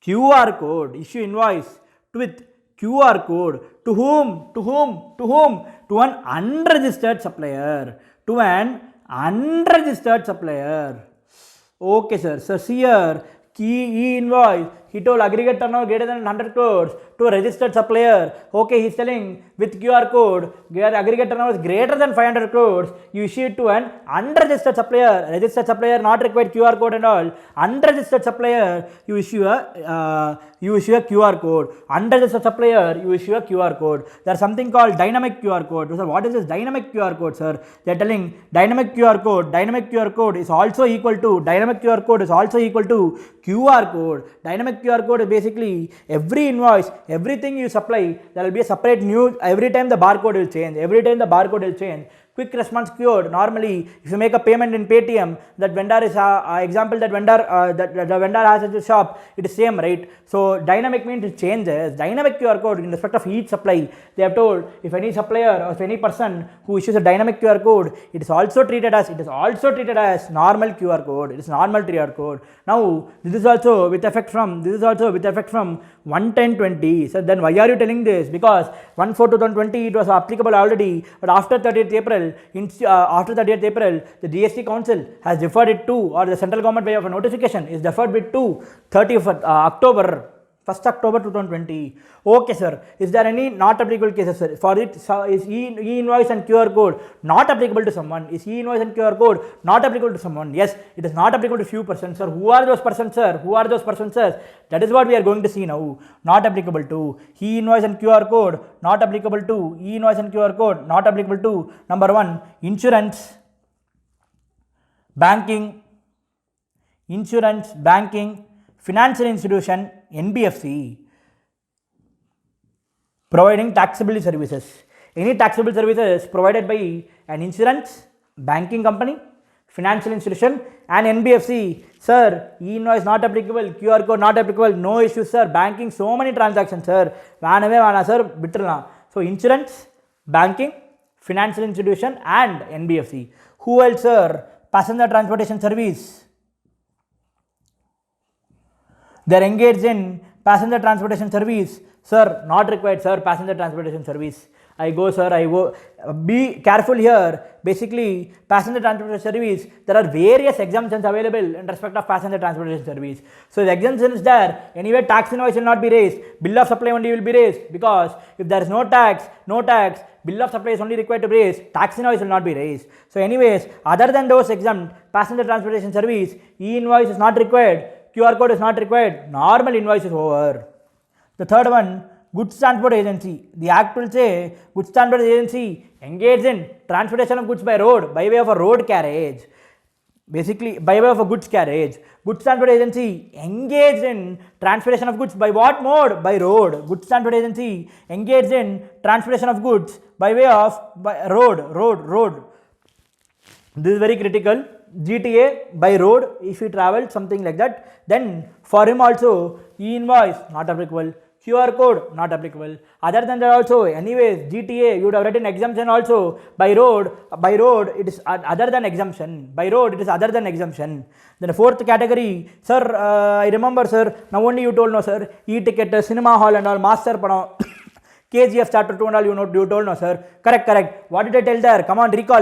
S1: QR code. Issue invoice with QR code. To whom? To an unregistered supplier. Okay, sir. So here, key invoice. He told aggregate turnover greater than 100 crores to a registered supplier. Okay, he's telling with QR code, aggregate turnover is greater than 500 crores. You issue it to an unregistered supplier. Registered supplier not required QR code and all. Unregistered supplier, you issue a QR code. Unregistered supplier, you issue a QR code. There's something called dynamic QR code. So what is this dynamic QR code, sir? They're telling dynamic QR code is also equal to QR code. Dynamic QR code is basically every invoice, everything you supply, there will be a separate new, every time the barcode will change. Quick response code, normally if you make a payment in Paytm, that vendor is example, that the vendor has at the shop, it is same, right? So dynamic means it changes. Dynamic QR code in respect of each supply, they have told if any supplier or if any person who issues a dynamic QR code, it is also treated as normal QR code. It is normal QR code. Now this is also with effect from 1/10/20. So then why are you telling this? Because 1/4/2020 it was applicable already, but after 30th April, the GST Council has deferred it to, or the central government by of a notification is deferred it to 30th October 2020. Okay, sir. Is there any not applicable cases, sir? For it, is e-invoice and QR code not applicable to someone? Is e-invoice and QR code not applicable to someone? Yes, it is not applicable to few persons, sir. Who are those persons, sir? That is what we are going to see now. Not applicable to e-invoice and QR code. Not applicable to e-invoice and QR code. Not applicable to number 1, insurance, banking, financial institution, NBFC, providing taxable services. Any taxable services provided by an insurance, banking company, financial institution and NBFC. Sir, e-invoice not applicable, QR code not applicable, no issues, sir. Banking, so many transactions, sir. Sir, bitterla. So insurance, banking, financial institution and NBFC. Who else, sir? Passenger transportation service. They are engaged in passenger transportation service. Sir, not required, sir. Passenger transportation service. I go. Be careful here. Basically, passenger transportation service, there are various exemptions available in respect of passenger transportation service. So the exemption is there. Anyway, tax invoice will not be raised. Bill of supply only will be raised, because if there is no tax, bill of supply is only required to be raised. Tax invoice will not be raised. So anyways, other than those exempt passenger transportation service, e-invoice is not required. QR code is not required. Normal invoice is over. The third one, goods transport agency. The act will say goods transport agency engaged in transportation of goods by road by way of a road carriage. Basically, by way of a goods carriage. Goods transport agency engaged in transportation of goods by what mode? By road. Goods transport agency engaged in transportation of goods by way of road. This is very critical. GTA by road, if he travels something like that, then for him also e-invoice not applicable, QR code not applicable. Other than that also, anyways, GTA you would have written exemption also. By road it is other than exemption. Then the fourth category, sir, I remember, sir, now only you told, no sir, e-ticket, cinema hall and all, master padam KGF chapter 2 and all, you told no, sir. Correct. What did I tell there? Come on, recall.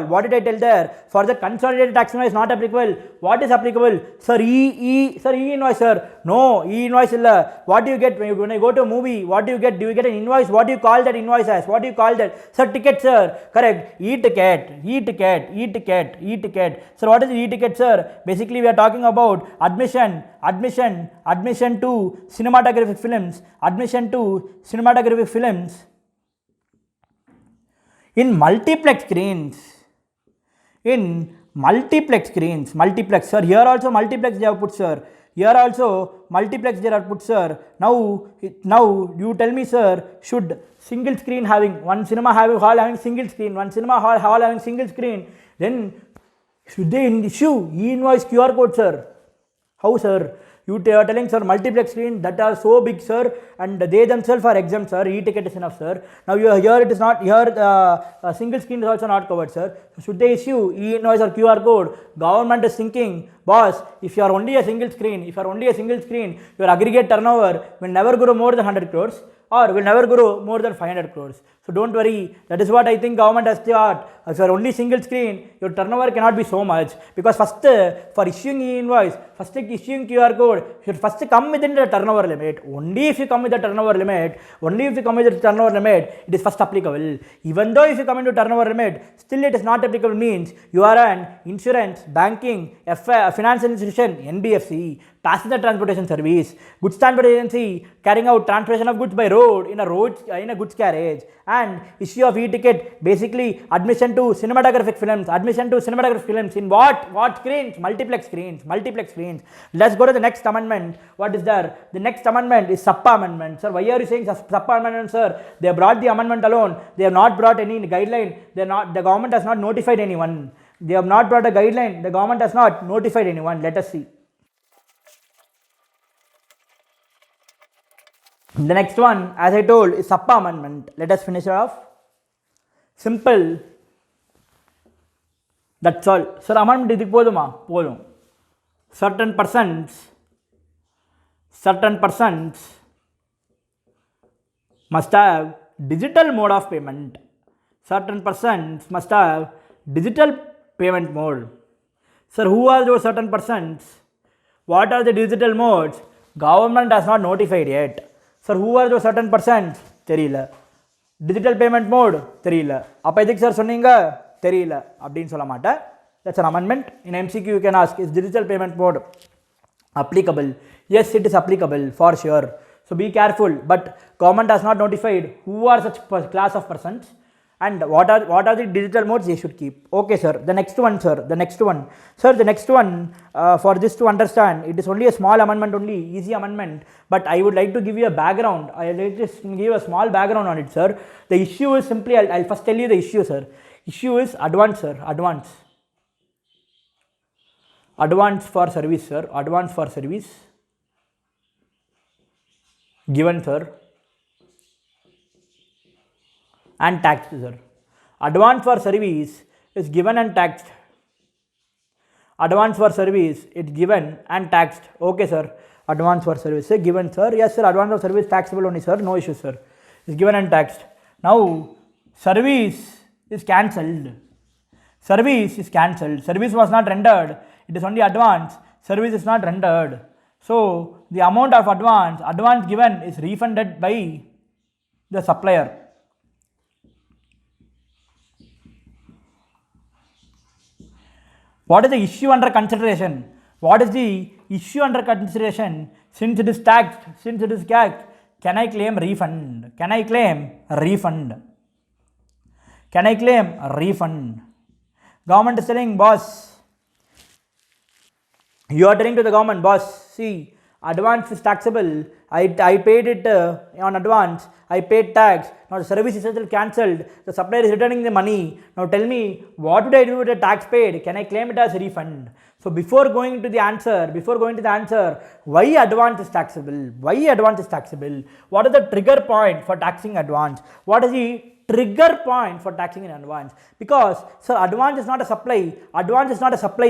S1: What did I tell there? For the consolidated tax invoice not applicable. What is applicable? Sir, E invoice, sir. No, E invoice illa. What do you get when I go to a movie? What do you get? Do you get an invoice? What do you call that invoice as? What do you call that? Sir, ticket, sir. Correct. E-ticket. Sir, what is E-ticket, sir? Basically, we are talking about admission to cinematographic films. Admission to cinematographic films in multiplex screens. Multiplex, sir. Here also multiplex they have put, sir. Here also multiplex they have put, sir. Now you tell me, sir, should single screen having one cinema hall having single screen, one cinema hall having single screen, then should they issue e-invoice QR code, sir? How, sir? You are telling, sir, multiplex screens that are so big, sir, and they themselves are exempt, sir. E-ticket is enough, sir. Now here it is not, here single screen is also not covered, sir. So should they issue e-invoice or QR code? Government is thinking, boss, if you are only a single screen, your aggregate turnover will never grow more than 100 crores or will never grow more than 500 crores. So don't worry, that is what I think government has thought. If you are only single screen, your turnover cannot be so much, because first for issuing e-invoice, first issuing QR code should first come within the turnover limit. Only if you come with the turnover limit, it is first applicable. Even though if you come into turnover limit, still it is not applicable, means you are an insurance, banking, financial institution, NBFC, passenger transportation service, goods transport agency carrying out transportation of goods by road in a goods carriage, and issue of e-ticket, basically admission to cinematographic films in what screens? Multiplex screens. Let's go to the next amendment. What is there? The next amendment is SAPPA amendment. Sir, why are you saying SAPPA amendment, sir? They have brought the amendment alone. They have not brought any guideline. The government has not notified anyone. They have not brought a guideline. The government has not notified anyone. Let us see. The next one, as I told, is SAPPA amendment. Let us finish it off. Simple. That's all. Sir, amendment is poduma. Certain persons must have digital mode of payment. Certain persons must have digital payment mode. Sir, who are those certain persons? What are the digital modes? Government has not notified yet. Sir, who are those certain persons? Theriyala. Digital payment mode? Theriyala. Appa idhukku sir sonninga? Theriyala. Abdin solla maata. That's an amendment. In MCQ you can ask, is digital payment mode applicable? Yes, it is applicable for sure. So be careful. But government has not notified who are such class of persons and what are the digital modes they should keep. Okay, sir. The next one. For this to understand, it is only a small amendment, only easy amendment. But I would like to give you a background. I would like to give a small background on it, sir. The issue is simply, I'll first tell you the issue, sir. Issue is advance, sir. Advance for service, sir. Advance for service given, sir, and taxed, sir. Advance for service is given and taxed. Advance for service is given and taxed. Okay, sir. Advance for service is given, sir. Yes, sir. Advance for service taxable only, sir. No issue, sir. Is given and taxed. Now, service is cancelled. Service was not rendered. It is only advance. Service is not rendered. So, the amount of advance given is refunded by the supplier. What is the issue under consideration? Since it is taxed, can I claim refund? Government is telling, boss, you are telling to the government, boss, see, advance is taxable. I paid it on advance. I paid tax. Now the service is still cancelled. The supplier is returning the money. Now tell me, what would I do with the tax paid? Can I claim it as a refund? So before going to the answer, why advance is taxable? What is the trigger point for taxing advance? What is the trigger point for taxing in advance, because sir, advance is not a supply,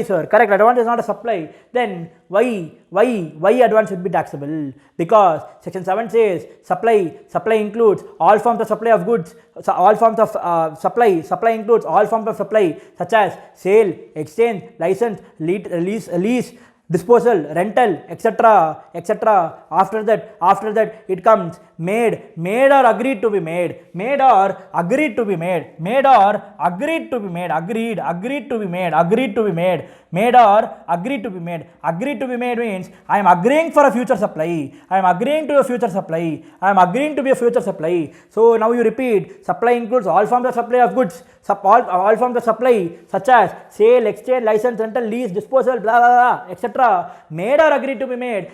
S1: sir, correct, advance is not a supply, then why advance should be taxable? Because section 7 says supply includes all forms of supply of goods, so all forms of supply includes all forms of supply such as sale, exchange, license, lease, disposal, rental, etc. After that it comes made or agreed to be made, agreed to be made means I am agreeing for a future supply, I am agreeing to a future supply, I am agreeing to be a future supply. So now you repeat, supply includes all forms of supply of goods, all forms of supply such as sale, exchange, license, rental, lease, disposal, blah blah blah, etc. Made or agreed to be made,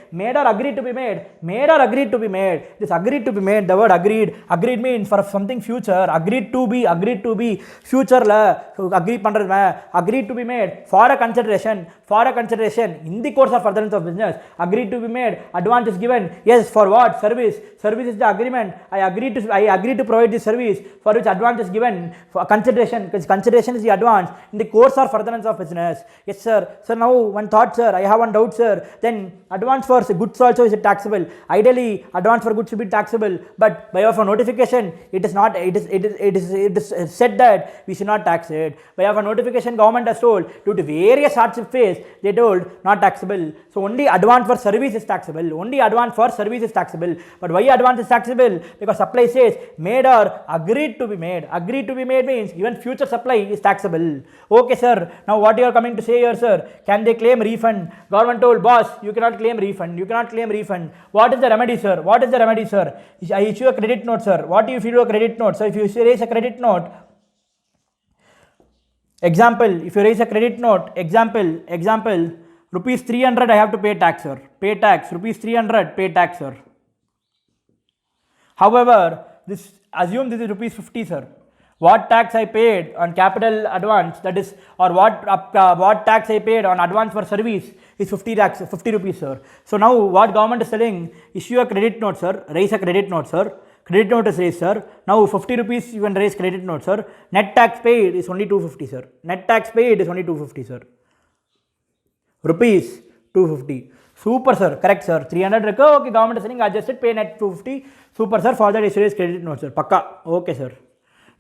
S1: this agreed to be made, the word agreed means for something future, agreed to be future la, so agree pandradha, agreed to be made for a consideration in the course of furtherance of business, agreed to be made, advance is given, yes, for what? Service is the agreement, I agree to provide this service for which advance is given, for consideration, because consideration is the advance in the course or furtherance of business. Yes sir. Now one thought sir, I have one doubt sir, then advance for goods also is taxable? Ideally advance for goods should be taxable, but by way of a notification it is not, it is said that we should not tax it. By way of a notification government has told, due to various hardship phase they told not taxable. So only advance for service is taxable, but why advance is taxable? Because supply says made or agreed to be made means even future supply is taxable. Okay sir, now what you are coming to say here sir, can they claim refund? Government told, boss, you cannot claim refund. What is the remedy sir? I issue a credit note sir. What if you do a credit note? So if you raise a credit note, example, rupees 300 I have to pay tax sir, rupees 300 pay tax sir. However, assume this is rupees 50 sir. What tax I paid on capital advance, that is, or what tax I paid on advance for service is 50 rupees sir. So now what government is telling, issue a credit note sir, raise a credit note sir, credit note is raised sir, now 50 rupees you can raise credit note sir, net tax paid is only 250 sir, rupees 250. Super sir, correct sir, 300 rakho, okay, government is saying adjusted pay net 250, super sir, for that issue raise credit note sir, pakka, okay sir.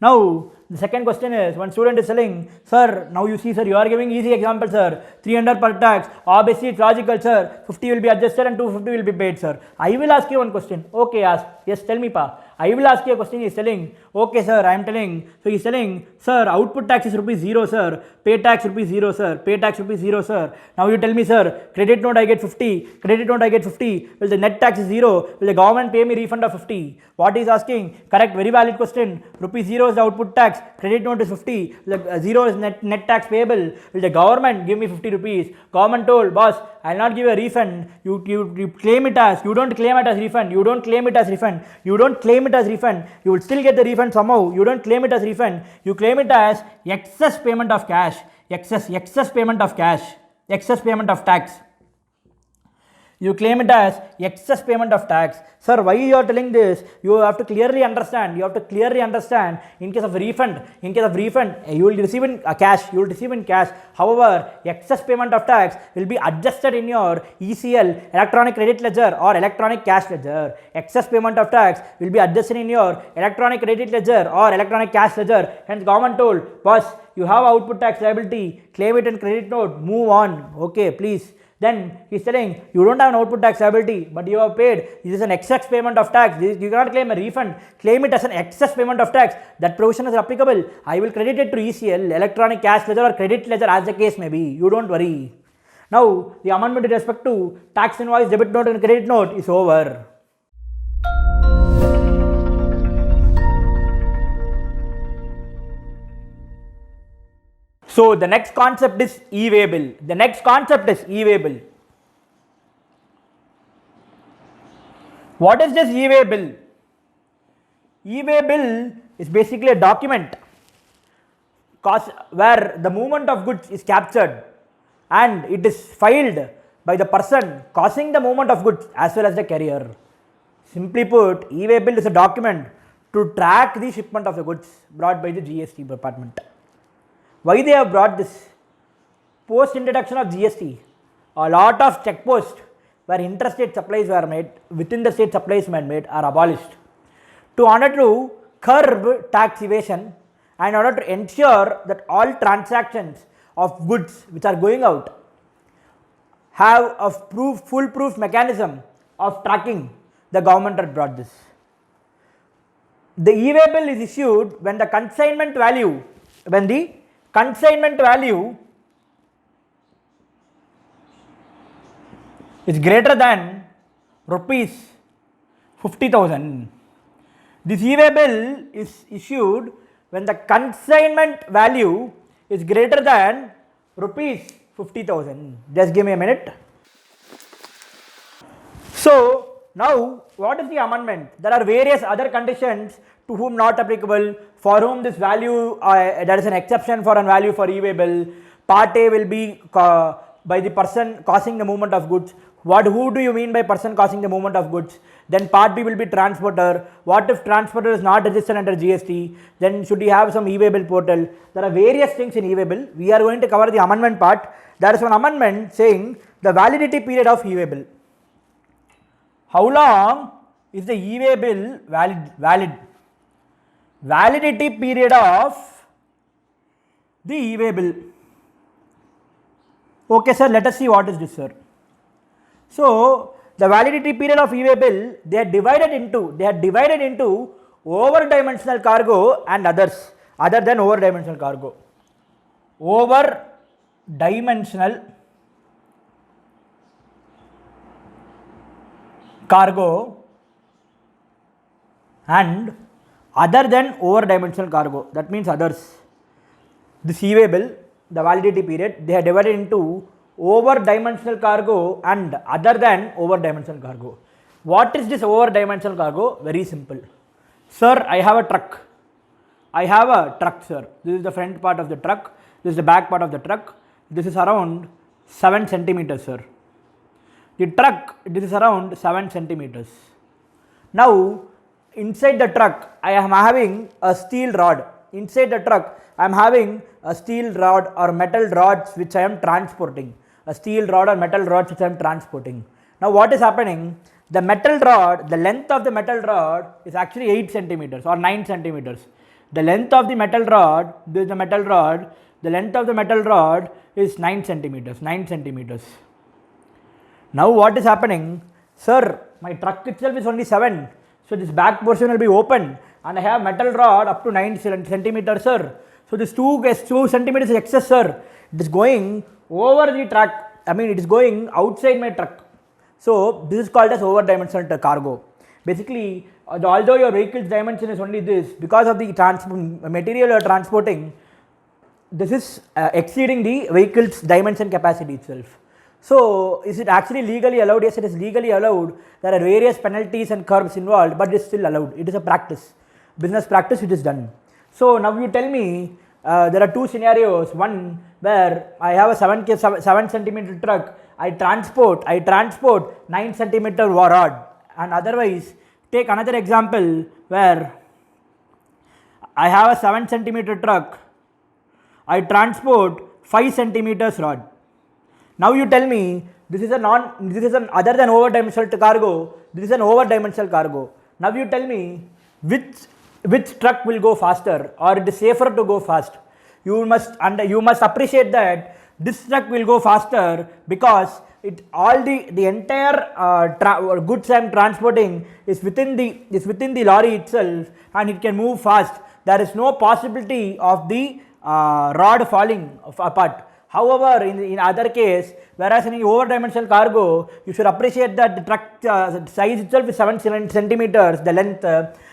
S1: Now the second question is, one student is telling, sir, now you see sir, you are giving easy example sir, 300 per tax, obviously it's logical sir, 50 will be adjusted and 250 will be paid sir. I will ask you one question, okay, ask, yes, tell me pa, I will ask you a question, he is telling, okay sir, I am telling, so he is telling, sir, output tax is rupees 0 sir, pay tax rupees 0 sir, now you tell me sir, credit note I get 50, will the net tax is 0, will the government pay me refund of 50? What he is asking, correct, very valid question, rupees 0 is the output tax, credit note is 50, 0 is net tax payable, will the government give me 50 rupees? Government told, boss, I will not give a refund, you claim it as, you don't claim it as refund, you will still get the refund somehow, you don't claim it as refund, you claim it as excess payment of cash, excess payment of tax. You claim it as excess payment of tax. Sir, why you are telling this? You have to clearly understand. In case of refund, you will receive in cash. However, excess payment of tax will be adjusted in your ECL, electronic credit ledger, or electronic cash ledger. Excess payment of tax will be adjusted in your electronic credit ledger or electronic cash ledger. Hence, government told, boss, you have output tax liability, claim it in credit note, move on. Okay, please. Then he is telling, you don't have an output tax liability, but you have paid, this is an excess payment of tax, you cannot claim a refund, claim it as an excess payment of tax, that provision is applicable, I will credit it to ECL, electronic cash ledger or credit ledger as the case may be, you don't worry. Now, the amendment with respect to tax invoice, debit note and credit note is over. So the next concept is e-way bill. What is this e-way bill? E-way bill is basically a document where the movement of goods is captured and it is filed by the person causing the movement of goods as well as the carrier. Simply put, e-way bill is a document to track the shipment of the goods brought by the GST department. Why they have brought this? Post introduction of GST, a lot of checkposts where interstate supplies were made, within the state supplies were made, are abolished. To order to curb tax evasion and in order to ensure that all transactions of goods which are going out have a foolproof mechanism of tracking, the government had brought this. The e-way bill is issued when the consignment value is greater than rupees 50,000. This e-way bill is issued when the consignment value is greater than rupees 50,000. Just give me a minute. So now what is the amendment? There are various other conditions to whom not applicable, for whom this value, there is an exception for a value for e-way bill. Part A will be by the person causing the movement of goods. Who do you mean by person causing the movement of goods? Then part B will be transporter. What if transporter is not registered under GST? Then should he have some e-way bill portal? There are various things in e-way bill. We are going to cover the amendment part. There is one amendment saying the validity period of e-way bill. How long is the e-way bill valid? Validity period of the e-way bill. Okay sir, let us see what is this, sir. So the validity period of e-way bill, they are divided into over dimensional cargo and others other than over dimensional cargo. Over dimensional cargo and other than over dimensional cargo, that means others. This e-way bill, the validity period, they are divided into over dimensional cargo and other than over dimensional cargo. What is this over dimensional cargo? Very simple. Sir, I have a truck. Sir. This is the front part of the truck. This is the back part of the truck. This is around 7 centimeters, sir. The truck, this is around 7 centimeters. Now, inside the truck, I am having a steel rod. Inside the truck, I am having a steel rod or metal rods which I am transporting. Now, what is happening? The metal rod, the length of the metal rod is actually 8 centimeters or 9 centimeters. The length of the metal rod, this is the metal rod, the length of the metal rod is 9 centimeters. Now what is happening? Sir, my truck itself is only 7. So this back portion will be open and I have metal rod up to 9 centimeters, sir. So this 2 centimeters is excess, sir. It is going over the track. It is going outside my truck. So this is called as over dimensional cargo. Basically, although your vehicle's dimension is only this, because of the material you are transporting, this is exceeding the vehicle's dimension capacity itself. So is it actually legally allowed? Yes, it is legally allowed. There are various penalties and curbs involved, but it is still allowed. It is a practice, business practice which is done. So now you tell me, there are 2 scenarios. One where I have a 7 centimeter truck, I transport 9 centimeter rod, and otherwise take another example where I have a 7 centimeter truck, I transport 5 centimeters rod. Now you tell me this is an other than over dimensional cargo, this is an over dimensional cargo. Now you tell me which truck will go faster, or it is safer to go fast. You must appreciate that this truck will go faster because the entire goods I am transporting is within the lorry itself, and it can move fast. There is no possibility of the rod falling apart. However, in other case, whereas in over dimensional cargo, you should appreciate that the truck size itself is 7 centimeters, the length,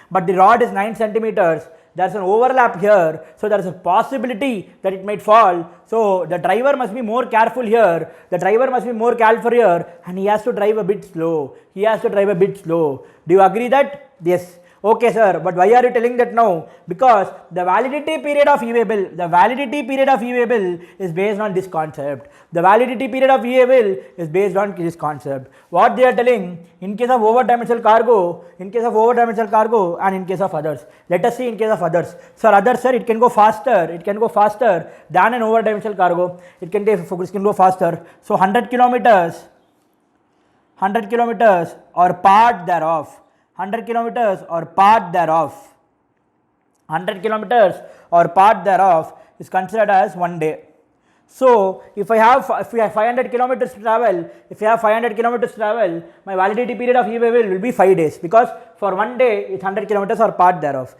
S1: but the rod is 9 centimeters. There is an overlap here, so there is a possibility that it might fall. So the driver must be more careful here. And he has to drive a bit slow. Do you agree that? Yes. Okay, sir, but why are you telling that now? Because the validity period of EVA bill is based on this concept. The validity period of EVA bill is based on this concept. What they are telling, in case of over-dimensional cargo, and in case of others. Let us see in case of others. Sir, it can go faster than an over-dimensional cargo. It can go faster. So 100 kilometers or part thereof. 100 kilometers or part thereof is considered as 1 day. So if I have 500 kilometers to travel, my validity period of EVA bill will be 5 days, because for 1 day it's 100 kilometers or part thereof.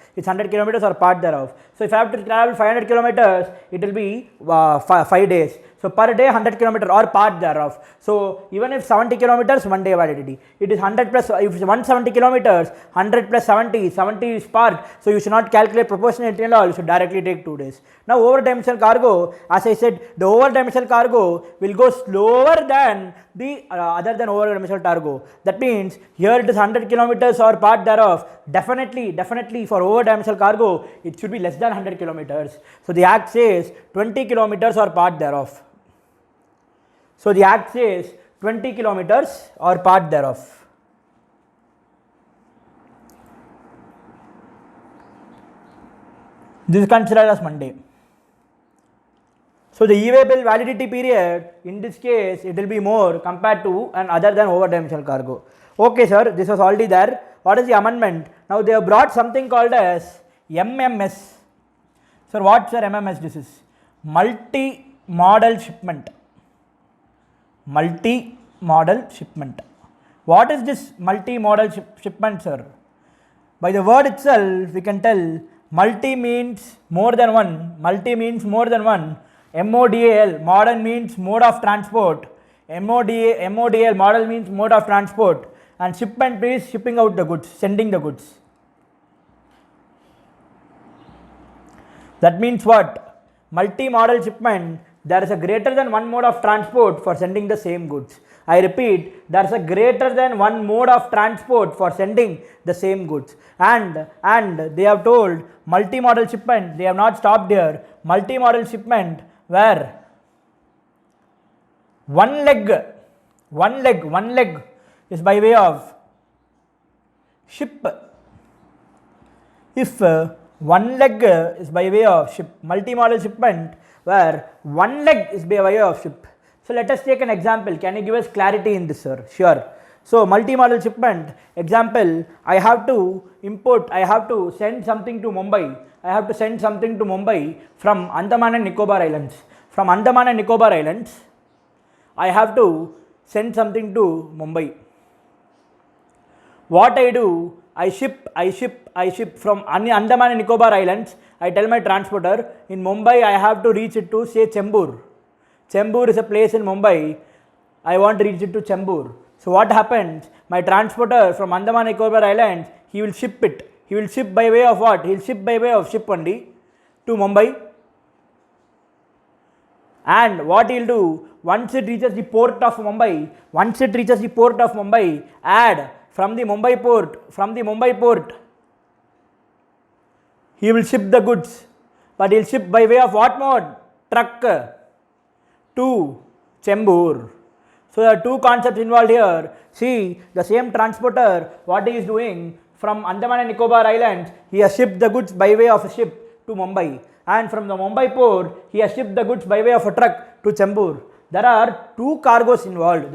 S1: So if I have to travel 500 kilometers, it will be 5 days. So per day 100 kilometers or part thereof. So even if 70 kilometers, 1 day validity. It is 100 plus, if it's 170 kilometers, 100 plus 70 is part. So you should not calculate proportionality and all, you should directly take 2 days. Now over-dimensional cargo, as I said, the over-dimensional cargo will go slower than the other than over-dimensional cargo. That means here it is 100 kilometers or part thereof. Definitely for over-dimensional cargo, it should be less than 100 kilometers. So the Act says 20 kilometers or part thereof. So the Act says 20 kilometers or part thereof. This is considered as Monday. So the EVA bill validity period, in this case, it will be more compared to and other than over-dimensional cargo. Okay, sir, this was already there. What is the amendment? Now they have brought something called as MMS. Sir, what's your MMS? This is multi-modal shipment. What is this multi-modal shipment, sir? By the word itself, we can tell multi means more than one. MODAL, modern means mode of transport. MODL, model means mode of transport. And shipment means shipping out the goods, sending the goods. That means what? Multi-modal shipment, there is a greater than one mode of transport for sending the same goods. I repeat, there is a greater than one mode of transport for sending the same goods. And they have told multi-modal shipment, they have not stopped here. Multi-modal shipment where one leg is by way of ship. If one leg is by way of ship, multi-modal shipment where one leg is by way of ship. So let us take an example. Can you give us clarity in this, sir? Sure. So multi-modal shipment example, I have to send something to Mumbai. From Andaman and Nicobar Islands. I have to send something to Mumbai. What I do, I ship from Andaman and Nicobar Islands. I tell my transporter, in Mumbai I have to reach it to, say, Chembur. Chembur is a place in Mumbai. I want to reach it to Chembur. So what happens? My transporter from Andaman and Nicobar Islands, he will ship it. He will ship by way of what? He will ship by way of ship only to Mumbai. And what he will do, once it reaches the port of Mumbai, add from the Mumbai port, he will ship the goods. But he will ship by way of what mode? Truck to Chembur. So there are two concepts involved here. See, the same transporter, what he is doing, from Andaman and Nicobar Islands, he has shipped the goods by way of a ship to Mumbai. And from the Mumbai port, he has shipped the goods by way of a truck to Chembur. There are two cargoes involved.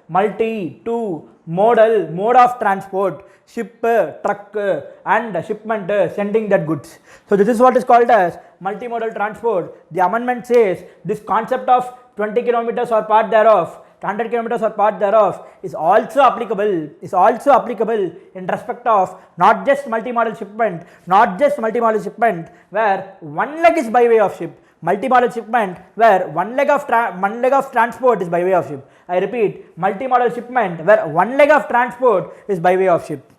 S1: Multi-modal, mode of transport, ship, truck, and shipment, sending that goods. So this is what is called as multimodal transport. The amendment says this concept of 20 kilometers or part thereof, 100 kilometers or part thereof is also applicable in respect of not just multimodal shipment where one leg is by way of ship, multimodal shipment where one leg of transport is by way of ship. I repeat, multimodal shipment where one leg of transport is by way of ship.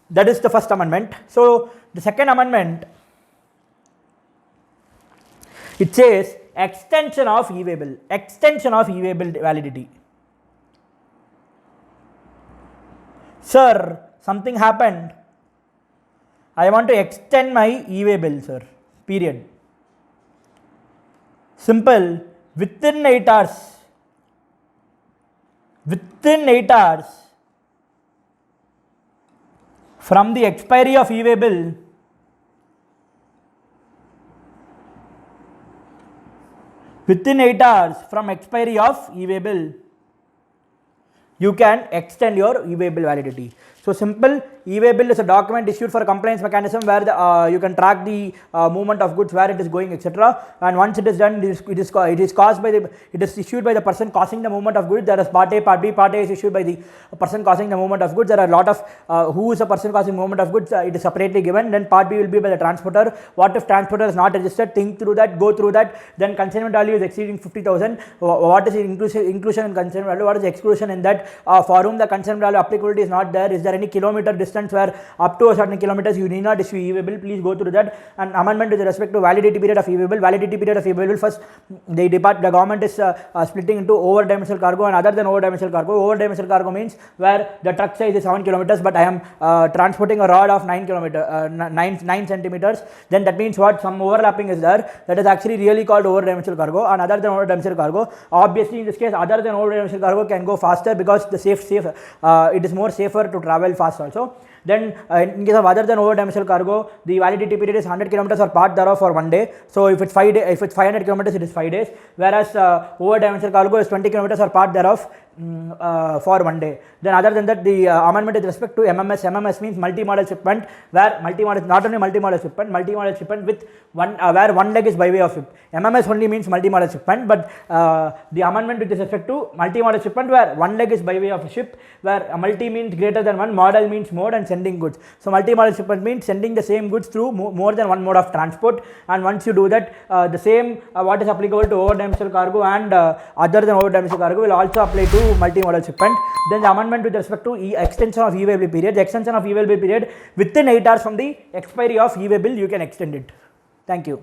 S1: That is the first amendment. So the second amendment, it says extension of EVA bill validity. Sir, something happened, I want to extend my e-way bill, sir, period. Simple, within 8 hours, from the expiry of e-way bill, within 8 hours from expiry of e-way bill, you can extend your e-way bill validity. So simple, e-way bill is a document issued for a compliance mechanism where you can track the movement of goods, where it is going, etc. And once it is done, it is issued by the person causing the movement of goods. There is part A, part B. Part A is issued by the person causing the movement of goods. There are a lot of who is the person causing movement of goods. It is separately given. Then part B will be by the transporter. What if transporter is not registered? Think through that, go through that. Then consignment value is exceeding 50,000. What is the inclusion in consignment value? What is the exclusion in that? For whom the consignment value applicability is not there? Is there any kilometer distance where up to a certain kilometers you need not issue e-way bill? Please go through that. And amendment with respect to validity period of e-way bill. Validity period of e-way bill, first the government is splitting into over-dimensional cargo and other than over-dimensional cargo. Over-dimensional cargo means where the truck size is 7 kilometers but I am transporting a rod of 9 centimeters. Then that means what? Some overlapping is there. That is actually really called over-dimensional cargo. And other than over-dimensional cargo, obviously in this case other than over-dimensional cargo can go faster because the it is more safer to travel fast also. Then in case of other than over-dimensional cargo, the validity period is 100 kilometers or part thereof for 1 day. So if it's 500 kilometers, it is 5 days. Whereas over-dimensional cargo is 20 kilometers or part thereof for 1 day. Then other than that, the amendment with respect to MMS. MMS means multi-modal shipment, where not only multi-modal shipment with where one leg is by way of ship. MMS only means multi-modal shipment, but the amendment with respect to multi-modal shipment where one leg is by way of a ship, where multi means greater than one, modal means mode, and sending goods. So multi-modal shipment means sending the same goods through more than one mode of transport. And once you do that, the same what is applicable to over-dimensional cargo and other than over-dimensional cargo will also apply to multi-modal shipment. Then the amendment with respect to extension of e-way bill period. The extension of e-way bill period within 8 hours from the expiry of e-way bill, you can extend it. Thank you.